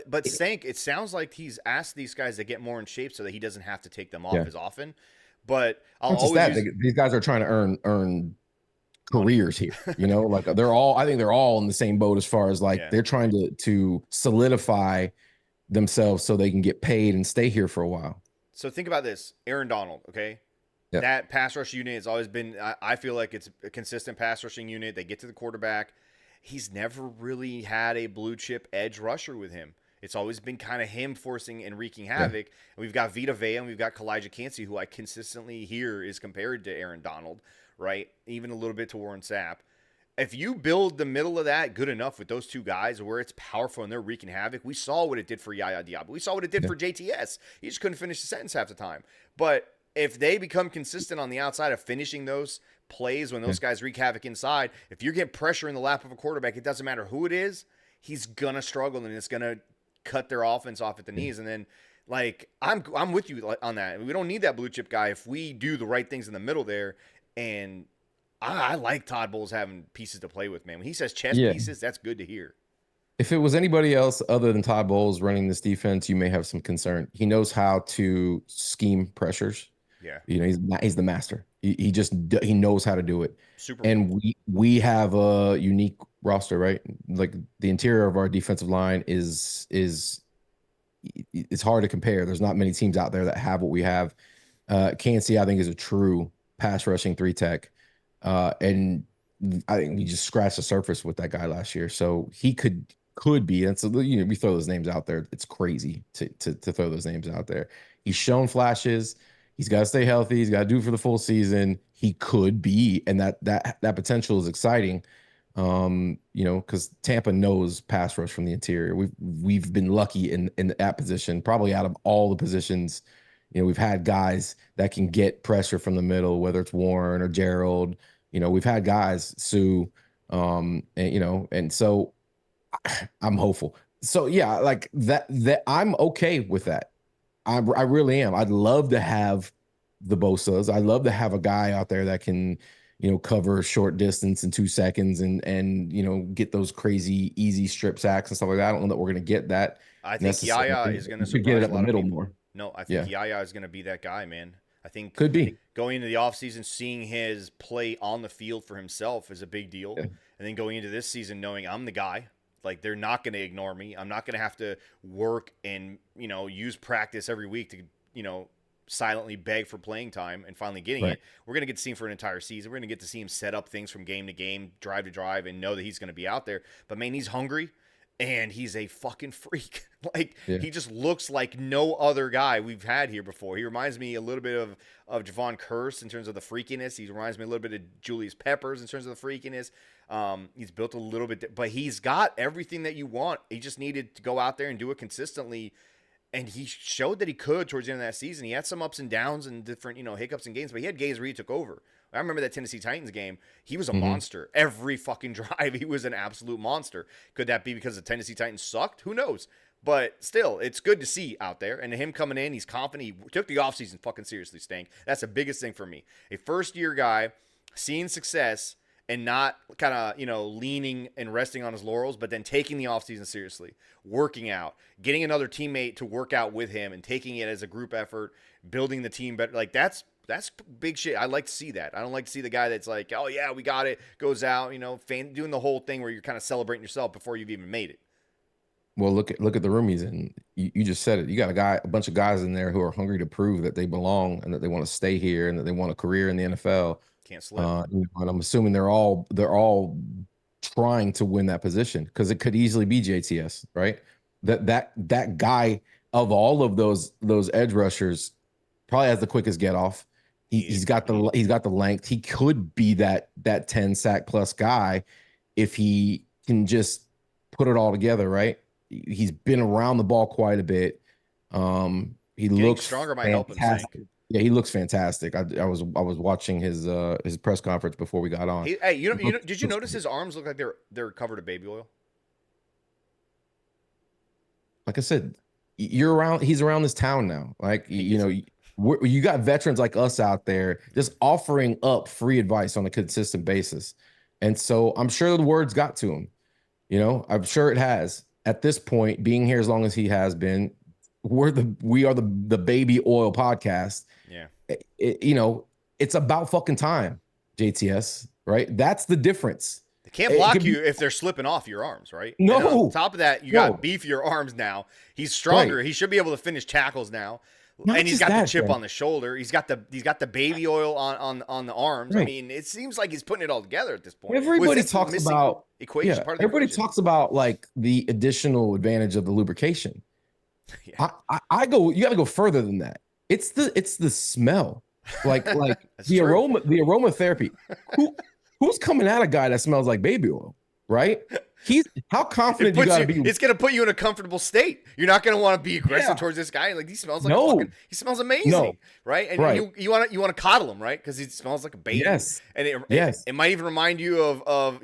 But Stank, it sounds like he's asked these guys to get more in shape so that he doesn't have to take them off as often. But I'll always use, these guys are trying to earn careers here. Like I think they're all in the same boat as far as like they're trying to solidify themselves so they can get paid and stay here for a while. So think about this, Aaron Donald, okay? Yep. That pass rush unit has always been, I feel like it's a consistent pass rushing unit. They get to the quarterback. He's never really had a blue chip edge rusher with him. It's always been kind of him forcing and wreaking havoc. And we've got Vita Vea and we've got Kalijah Cansey, who I consistently hear is compared to Aaron Donald, right? Even a little bit to Warren Sapp. If you build the middle of that good enough with those two guys where it's powerful and they're wreaking havoc, we saw what it did for Yaya Diaby. We saw what it did for JTS. He just couldn't finish the sentence half the time. But if they become consistent on the outside of finishing those plays when those guys wreak havoc inside, if you're getting pressure in the lap of a quarterback, it doesn't matter who it is, he's going to struggle and it's going to cut their offense off at the knees. And then, like, I'm with you on that. We don't need that blue chip guy if we do the right things in the middle there. And I like Todd Bowles having pieces to play with, man. When he says chess pieces, that's good to hear. If it was anybody else other than Todd Bowles running this defense, you may have some concern. He knows how to scheme pressures. Yeah. He's the master. He knows how to do it. Super. And we have a unique roster, right? Like the interior of our defensive line is it's hard to compare. There's not many teams out there that have what we have. Cansey, I think, is a true pass rushing 3-tech. And I think we just scratched the surface with that guy last year. So he could could be. And so we throw those names out there. It's crazy to throw those names out there. He's shown flashes. He's got to stay healthy. He's got to do it for the full season. He could be, and that potential is exciting. Because Tampa knows pass rush from the interior. We've been lucky in that position. Probably out of all the positions, we've had guys that can get pressure from the middle, whether it's Warren or Gerald. We've had guys, Sue, and so I'm hopeful. So yeah, like that I'm okay with that. I really am. I'd love to have the Bosa's. I'd love to have a guy out there that can, cover short distance in 2 seconds and get those crazy easy strip sacks and stuff like that. I don't know that we're gonna get that I think Yaya necessarily. is going to We could get it surprise up a the lot of middle people. more. No, I think Yeah, Yaya is going to be that guy, man. I think could be. going into the offseason, seeing his play on the field for himself is a big deal. Yeah. And then going into this season knowing I'm the guy. Like, they're not going to ignore me. I'm not going to have to work and, use practice every week to, silently beg for playing time and finally getting Right. it. We're going to get to see him for an entire season. We're going to get to see him set up things from game to game, drive to drive, and know that he's going to be out there. But, man, he's hungry. And he's a fucking freak. Like, Yeah. he just looks like no other guy we've had here before. He reminds me a little bit of Javon Curse in terms of the freakiness. He reminds me a little bit of Julius Peppers in terms of the freakiness. He's built a little bit, but he's got everything that you want. He just needed to go out there and do it consistently. And he showed that he could towards the end of that season. He had some ups and downs and different, hiccups in games, but he had games where he took over. I remember that Tennessee Titans game. He was a monster. Every fucking drive, he was an absolute monster. Could that be because the Tennessee Titans sucked? Who knows? But still, it's good to see out there. And him coming in, he's confident. He took the offseason fucking seriously, Stank. That's the biggest thing for me. A first-year guy seeing success and not kind of, leaning and resting on his laurels, but then taking the offseason seriously, working out, getting another teammate to work out with him and taking it as a group effort, building the team better. Like, that's big shit. I like to see that. I don't like to see the guy that's like, oh yeah, we got it, goes out, doing the whole thing where you're kind of celebrating yourself before you've even made it. Well, look at the room he's in. You just said it. You got a bunch of guys in there who are hungry to prove that they belong and that they want to stay here and that they want a career in the NFL. Can't slip. And I'm assuming they're all trying to win that position because it could easily be JTS, right? That guy of all of those edge rushers probably has the quickest get off. He's got the length. He could be that 10 sack plus guy if he can just put it all together, right? He's been around the ball quite a bit. He Getting looks stronger might help him, fantastic. Sank. Yeah, he looks fantastic. I was watching his press conference before we got on. Hey, did you notice his arms look like they're covered in baby oil? Like I said, he's around this town now. Like, you got veterans like us out there just offering up free advice on a consistent basis. And so I'm sure the words got to him. I'm sure it has. At this point, being here as long as he has been, we are the baby oil podcast. Yeah. It's about fucking time, JTS, right? That's the difference. They can't block you if they're slipping off your arms, right? No. And on top of that, you got beefier arms now. He's stronger. Right. He should be able to finish tackles now. Not And he's just got the that, chip bro. on the shoulder. He's got the baby oil on the arms. I Right. mean, it seems like he's putting it all together at this point. Everybody Was this talks missing about equation. yeah. Part of the Everybody equation. talks about like the additional advantage of the lubrication. Yeah. I go. You got to go further than that. It's the smell, like That's the true. aromatherapy. Who's coming at a guy that smells like baby oil, right? How confident you got to be. It's gonna put you in a comfortable state. You're not gonna want to be aggressive Yeah. towards this guy. Like, he smells like No. he smells amazing, No. right? And Right. you want to coddle him, right? Because he smells like a baby. Yes. And Yes. it might even remind you of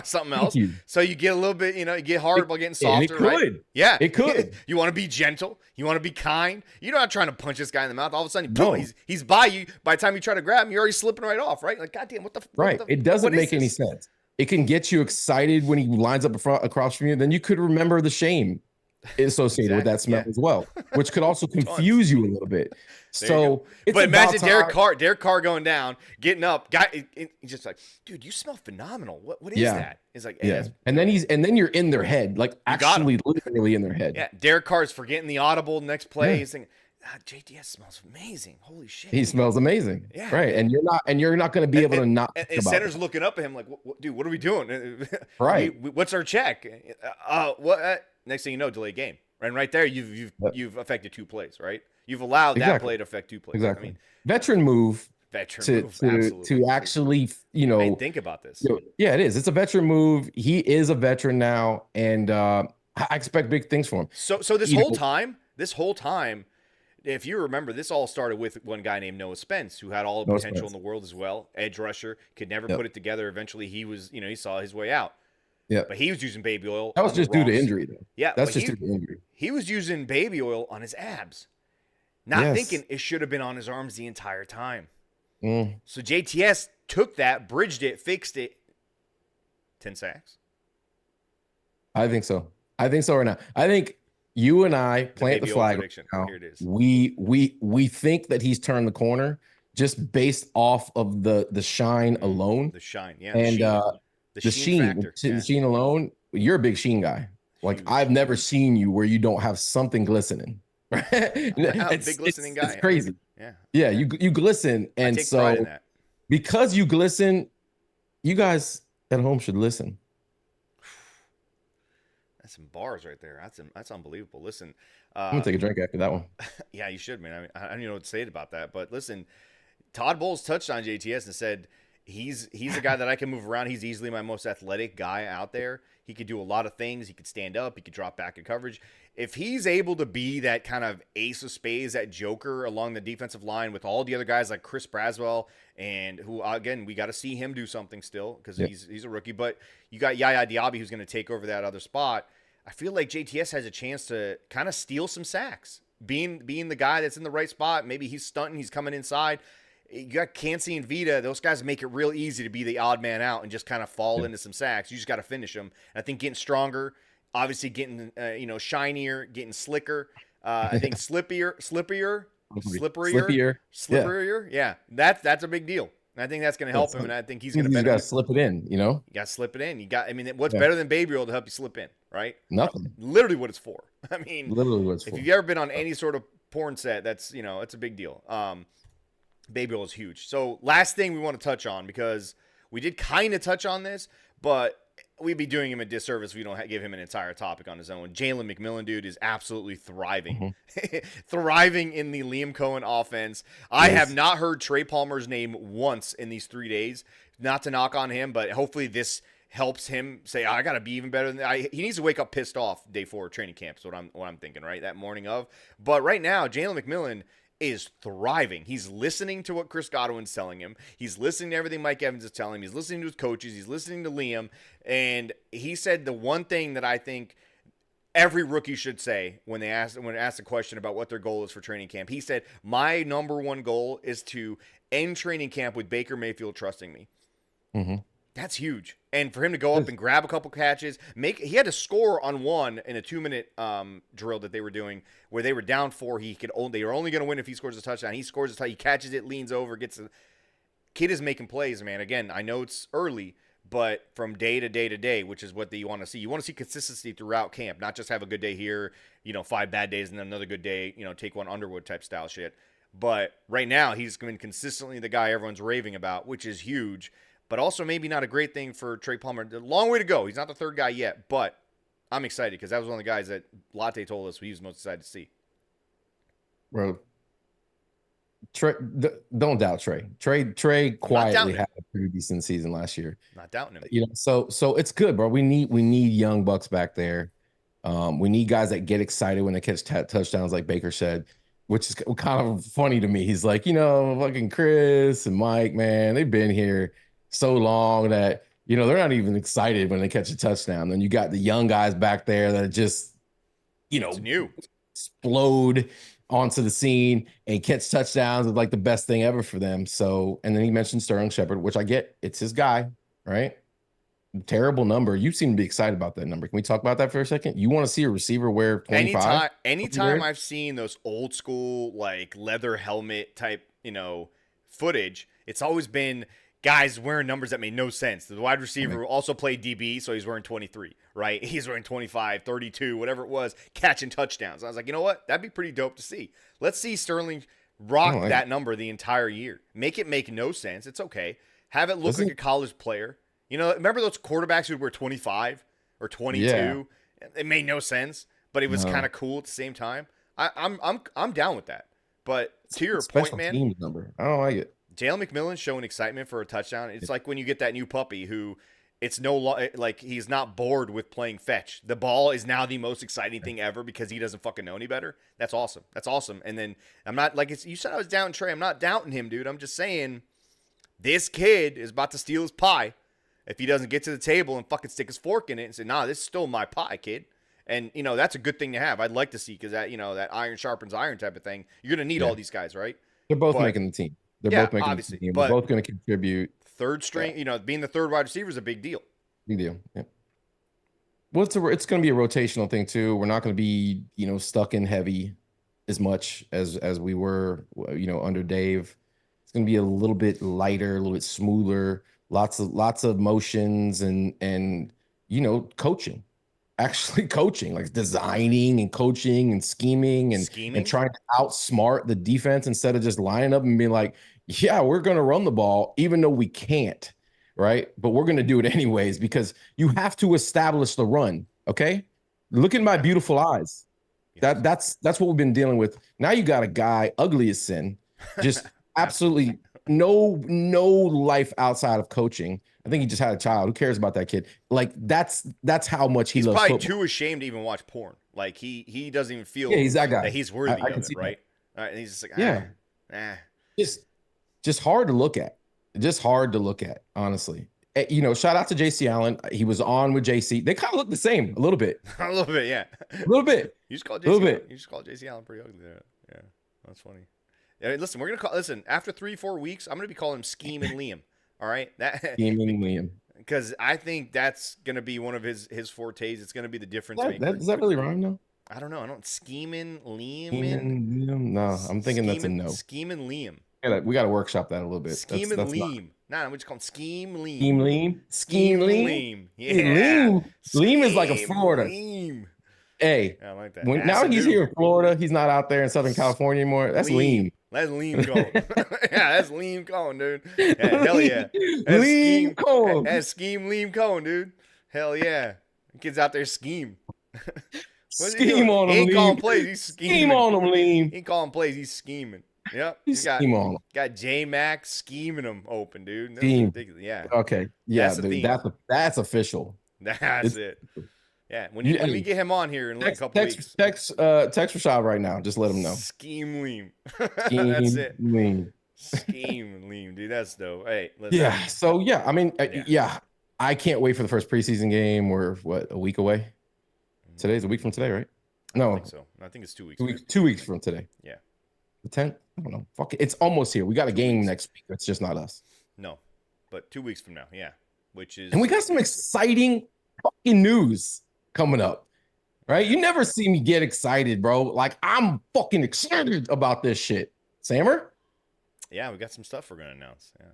something else. you. So you get a little bit, you get hard by getting And softer, it right? could. Yeah, It could. You want to be gentle. You want to be kind. You're not trying to punch this guy in the mouth. All of a sudden, No. boom, he's by you. By the time you try to grab him, you're already slipping right off, right? Like, goddamn, what the Right. what the- It doesn't what is make any this? sense. It can get you excited when he lines up across from you. Then you could remember the shame associated with that smell Exactly, as well, which could also confuse you a little bit. There you So go. it's But about imagine time. Derek Carr going down, getting up, guy, he's just like, dude, you smell phenomenal. What is Yeah. that? He's like, Yeah. that's- And then you're in their head, like got 'em. actually literally in their head. yeah. Derek Carr's forgetting the audible next play. Yeah. He's thinking, JTS smells amazing. Holy shit. He smells amazing, Yeah. right? And you're not going to be able to not And think about center's that, looking up at him like, dude, what are we doing? right? What's our check? What? Next thing you know, delay game. And right there, Yep. you've affected 2 plays, right? You've allowed that Exactly, play to affect 2 plays. I exactly. mean, Veteran move veteran to move, absolutely. actually, I didn't think about this. yeah, it is. It's a veteran move. He is a veteran now, and I expect big things from him. So You know, this whole time, if you remember, this all started with one guy named Noah Spence, who had all the no potential in expense. the world as well. Edge rusher, could never Yep, put it together. Eventually, he was, he saw his way out. yep. But he was using baby oil That was on the just due wrong. to injury, though. Yeah, That's but just due to injury. he was using baby oil on his abs, not Yes. thinking it should have been on his arms the entire time. Mm, So JTS took that, bridged it, fixed it. 10 sacks. I think so. I think so right now. I think you and I The plant the baby oil flag right prediction. now. Here it is. We think that he's turned the corner just based off of the shine alone The shine, yeah, and the the sheen sheen. factor, The yeah, sheen alone. You're a big sheen guy. Like huge. I've never seen you where you don't have something glistening. Right? I'm a big listening guy. It's crazy. Yeah, Yeah, you glisten, I and take pride in so that. because you glisten, you guys at home should listen. That's some bars right there. That's unbelievable. Listen, I'm gonna take a drink after that one. yeah, you should, man. I mean, I don't even know what to say about that. But listen, Todd Bowles touched on JTS and said he's a guy that I can move around. He's easily my most athletic guy out there. He could do a lot of things. He could stand up. He could drop back in coverage. If he's able to be that kind of ace of spades, that joker along the defensive line with all the other guys like Chris Braswell, and who again we got to see him do something still because Yep. he's a rookie. But you got Yaya Diaby who's going to take over that other spot. I feel like JTS has a chance to kind of steal some sacks, being the guy that's in the right spot. Maybe he's stunting. He's coming inside. You got Cansey and Vita. Those guys make it real easy to be the odd man out and just kind of fall Yep. into some sacks. You just got to finish them. And I think getting stronger, obviously getting shinier, getting slicker. I think slipperier, Slippier. Yeah. Yeah, that's a big deal. And I think that's going to help him, and I think he's going to You got to benefit. slip it in, you know? You got to slip it in. I mean, what's Yeah. better than baby oil to help you slip in, right? Nothing. Literally what it's for. I mean, Literally what's if for. you've ever been on any sort of porn set, that's it's a big deal. Baby oil is huge. So last thing we want to touch on, because we did kind of touch on this, but we'd be doing him a disservice if we don't give him an entire topic on his own. Jalen McMillan, dude, is absolutely thriving. Thriving in the Liam Cohen offense. I Yes. have not heard Trey Palmer's name once in these 3 days. Not to knock on him, but hopefully this helps him say, I got to be even better than that. He needs to wake up pissed off day 4 of training camp is what I'm thinking, right? That morning of. But right now, Jalen McMillan is thriving. He's listening to what Chris Godwin's telling him. He's listening to everything Mike Evans is telling him. He's listening to his coaches. He's listening to Liam. And he said the one thing that I think every rookie should say when asked a question about what their goal is for training camp. He said, my number one goal is to end training camp with Baker Mayfield trusting me. Mm-hmm. That's huge. And for him to go up and grab a couple catches, he had to score on one in a 2-minute drill that they were doing where they were down 4. They were only going to win if he scores a touchdown. He scores a touchdown. He catches it, leans over, gets a kid is making plays, man. Again, I know it's early, but from day to day to day, which is what you want to see. You want to see consistency throughout camp, not just have a good day here, 5 bad days and then another good day, take one Underwood type style shit. But right now, he's been consistently the guy everyone's raving about, which is huge. But also maybe not a great thing for Trey Palmer. A long way to go. He's not the third guy yet, but I'm excited because that was one of the guys that Latte told us he was most excited to see. Bro. Trey, don't doubt Trey. Trey quietly had a pretty decent season last year. Not doubting him. So it's good, bro. We need young bucks back there. We need guys that get excited when they catch touchdowns, like Baker said, which is kind of funny to me. He's like, fucking Chris and Mike, man, they've been here so long that they're not even excited when they catch a touchdown. Then you got the young guys back there that just It's new. explode onto the scene and catch touchdowns is like the best thing ever for them. So, and then he mentioned Sterling Shepard, which I get, it's his guy, right? Terrible number. You seem to be excited about that number. Can we talk about that for a second? You want to see a receiver wear 25? Anytime I've seen those old school like leather helmet type, footage, it's always been guys wearing numbers that made no sense. The wide receiver also played DB, so he's wearing 23, right? He's wearing 25, 32, whatever it was, catching touchdowns. I was like, you know what? That'd be pretty dope to see. Let's see Sterling rock that number the entire year. Make it make no sense. It's okay. Have it look like a college player. You know, remember those quarterbacks who would wear 25 or 22? Yeah. It made no sense, but it was kind of cool at the same time. I'm down with that. But to your point, man, team number. I don't like it. Jalen McMillan's showing excitement for a touchdown. It's like when you get that new puppy who it's like he's not bored with playing fetch. The ball is now the most exciting thing ever because he doesn't fucking know any better. That's awesome. That's awesome. And then I'm not like you said I was doubting Trey. I'm not doubting him, dude. I'm just saying this kid is about to steal his pie if he doesn't get to the table and fucking stick his fork in it and say, nah, this is still my pie, kid. And, you know, that's a good thing to have. I'd like to see because that, you know, that iron sharpens iron type of thing. You're going to need all these guys, right? They're both making the team. They're both making the team. They're both going to contribute. Third string, you know, being the third wide receiver is a big deal. Big deal. Yeah. Well, it's going to be a rotational thing too. We're not going to be, you know, stuck in heavy as much as we were, you know, under Dave. It's going to be a little bit lighter, a little bit smoother, lots of motions and you know, coaching. Actually coaching, like designing and coaching and scheming and trying to outsmart the defense instead of just lining up and being like, yeah, we're going to run the ball even though we can't, right? But we're going to do it anyways because you have to establish the run, okay? Look at my beautiful eyes. That's what we've been dealing with. Now you got a guy, ugly as sin, just absolutely no life outside of coaching. I think he just had a child. Who cares about that kid? Like that's how much he loves football. He's probably too ashamed to even watch porn. Like he doesn't even feel he's that guy. That he's worthy of it, right? And he's just like, just hard to look at. Just hard to look at, honestly. You know, shout out to JC Allen. He was on with JC. They kind of look the same a little bit. A little bit, yeah. A little bit. You just call JC Allen pretty ugly there. Yeah, that's funny. Yeah, listen, we're gonna listen after 3-4 weeks. I'm gonna be calling him Scheme and Liam. All right, Scheming Liam. Because I think that's gonna be one of his fortes. It's gonna be the difference maker. Does that really rhyme though? I don't know. I don't Scheming Liam. No, I'm thinking that's a no. Scheming Liam. We got to workshop that a little bit. Scheming Liam. Nah, we just call him Scheme Liam. Scheme Liam. Scheme Liam. Yeah. Liam is like a Florida. Liam. Hey, I like that. Now he's here in Florida. He's not out there in Southern California anymore. That's Liam. That's Liam Cone. Yeah, that's Liam Cone, dude. Yeah, hell yeah. Liam Cone. That's Scheme Liam Cone, dude. Hell yeah. Kid's out there scheme. Scheme on him, He ain't calling plays. He's scheming. Scheme on him, Liam. He ain't calling plays. He's scheming. Yep. He's scheme on him. Got J-Max scheming him open, dude. Scheme. Yeah. Okay. Yeah, dude. That's official. That's it. Yeah, when we get him on here in a couple weeks. Text Rashad right now. Just let him know. Scheme Liam. Scheme that's it. Liam. Scheme Liam, dude. That's dope. Hey, listen. Yeah. So yeah, I mean, I can't wait for the first preseason game. We're a week away. Today's a week from today, right? No, I think so. I think it's 2 weeks. 2 weeks from today. Yeah. The 10th? I don't know. Fuck it. It's almost here. We got a game next week. It's just not us. No, but 2 weeks from now. Yeah. And we got some exciting fucking news coming up, right? You never see me get excited, bro. Like I'm fucking excited about this shit. Sammer? Yeah, we got some stuff we're gonna announce. Yeah.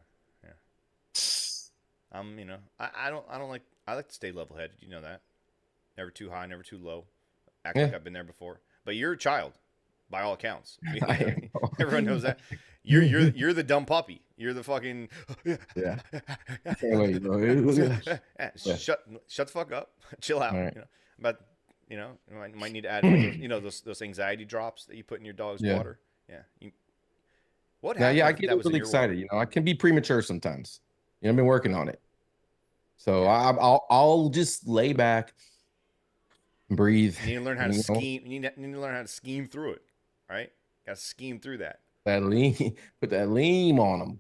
I like to stay level-headed. You know that. Never too high, never too low. Act like I've been there before. But you're a child, by all accounts. Everyone knows that. You're the dumb puppy. You're the fucking yeah. Can't wait, bro. Shut the fuck up. Chill out. Right. You know, but you might need to add those anxiety drops that you put in your dog's water. Yeah. What happened? I get really excited. You know, I can be premature sometimes. You know, I've been working on it. So I'll just lay back, breathe. You need to learn how to scheme. You need to learn how to scheme through it. Right? Got to scheme through that. That lean, put that lean on them.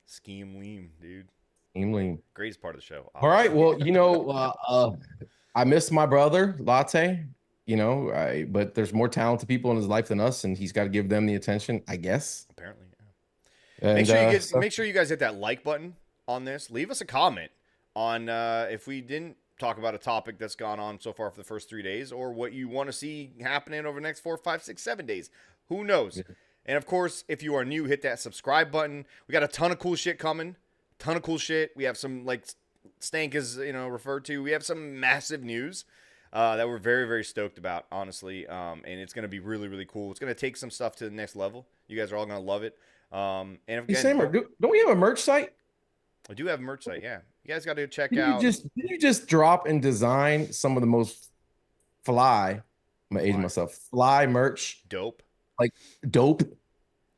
Scheme lean, dude. Scheme lean. Greatest part of the show. All right. Well, you know, I miss my brother Latte. You know, but there's more talented people in his life than us, and he's got to give them the attention, I guess. Apparently, yeah. And, make sure you guys hit that like button on this. Leave us a comment on if we didn't talk about a topic that's gone on so far for the first 3 days, or what you want to see happening over the next 4, 5, 6, 7 days. Who knows? Yeah. And of course, if you are new, hit that subscribe button. We got a ton of cool shit coming. ton of cool shit. We have some, like Stank is referred to. We have some massive news that we're very, very stoked about, honestly. And it's going to be really, really cool. It's going to take some stuff to the next level. You guys are all going to love it. And Hey, again, Sam, don't we have a merch site? I do have a merch site. Yeah, you guys got to check Did you out just did you just drop and design some of the most fly? I'm gonna age Fly myself. Fly merch, Dope, like dope, dope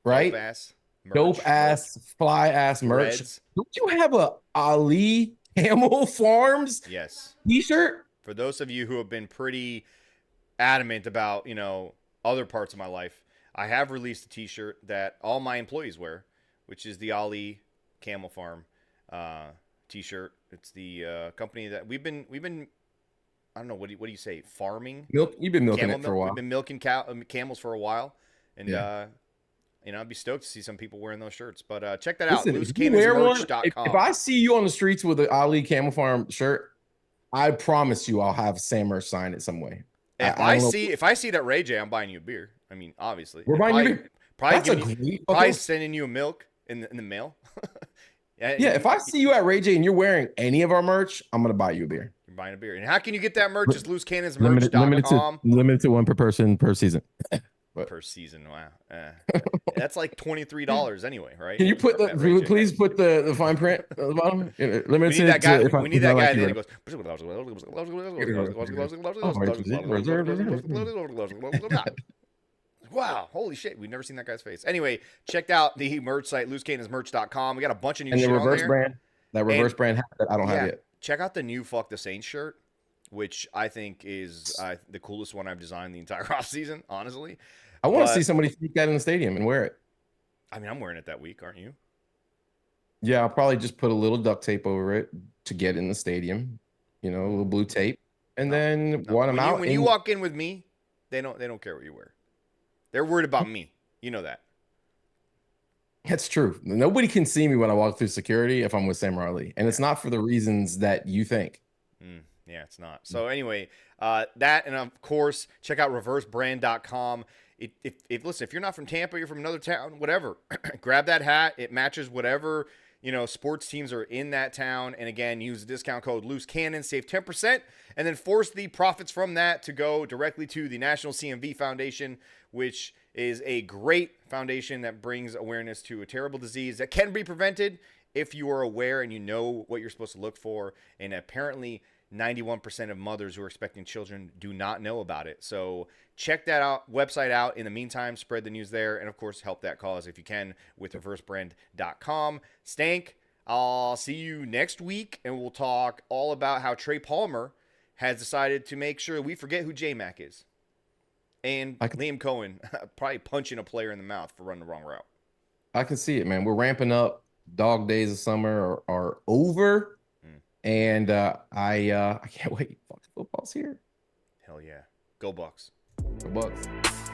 right? ass Dope merch, ass, fly ass merch. threads. Don't you have a Ali Camel Farms Yes. t-shirt? For those of you who have been pretty adamant about, other parts of my life, I have released a T-shirt that all my employees wear, which is the Ali Camel Farm T-shirt. It's the company that we've been. I don't know what do you say? Farming Milk. You've been milking camel it for a milk. We've while. been milking camels for a while, and Yeah. I'd be stoked to see some people wearing those shirts. But check that out, Listen, if you wear one, if loosecannonsmerch.com. I see you on the streets with an Ali Camel Farm shirt, I promise you I'll have Sam Merch sign it some way. I don't know. If I see that Ray J, I'm buying you a beer. I mean, obviously, We're and buying you beer. probably That's a giving you, great probably fucking. sending you a milk in the mail. Yeah, Yeah, if I see you at Ray J and you're wearing any of our merch, I'm gonna buy you a beer. you're buying a beer. And how can you get that merch? It's Limited loosecannonsmerch.com limited to one per person per season. But per season. Wow. That's like $23 anyway, right? can you put At Ray J. please put the fine print at the bottom? We need that Limited guy. to We need that guy that goes. Wow, holy shit, we've never seen that guy's face. Anyway, check out the merch site, loosecannonsmerch.com. We got a bunch of new and the shit on reverse there. brand, that reverse And brand hat that I don't have yeah, yet. check out the new Fuck the Saints shirt, which I think is the coolest one I've designed the entire offseason, honestly. I want to But see somebody sneak that in the stadium and wear it. I mean, I'm wearing it that week, aren't you? Yeah, I'll probably just put a little duct tape over it to get in the stadium, a little blue tape, and No, then no. want them out. When you walk in with me, they don't care what you wear. They're worried about me. You know that. That's true. Nobody can see me when I walk through security if I'm with Sam Riley, and it's not for the reasons that you think. Yeah, it's not. So anyway, that, and of course, check out reversebrand.com. Listen, if you're not from Tampa, you're from another town, whatever, grab that hat. It matches whatever, sports teams are in that town. And again, use the discount code LooseCannon, save 10%, and then force the profits from that to go directly to the National CMV Foundation, which is a great foundation that brings awareness to a terrible disease that can be prevented if you are aware and you know what you're supposed to look for. And apparently 91% of mothers who are expecting children do not know about it. So check that website out. In the meantime, spread the news there. And of course, help that cause if you can with reversebrand.com. Stank, I'll see you next week, and we'll talk all about how Trey Palmer has decided to make sure we forget who J-Mac is. And Liam Cohen probably punching a player in the mouth for running the wrong route. I can see it, man. We're ramping up. Dog days of summer are over. And I can't wait. Fuck, football's here. Hell yeah. Go Bucs. The Bucs.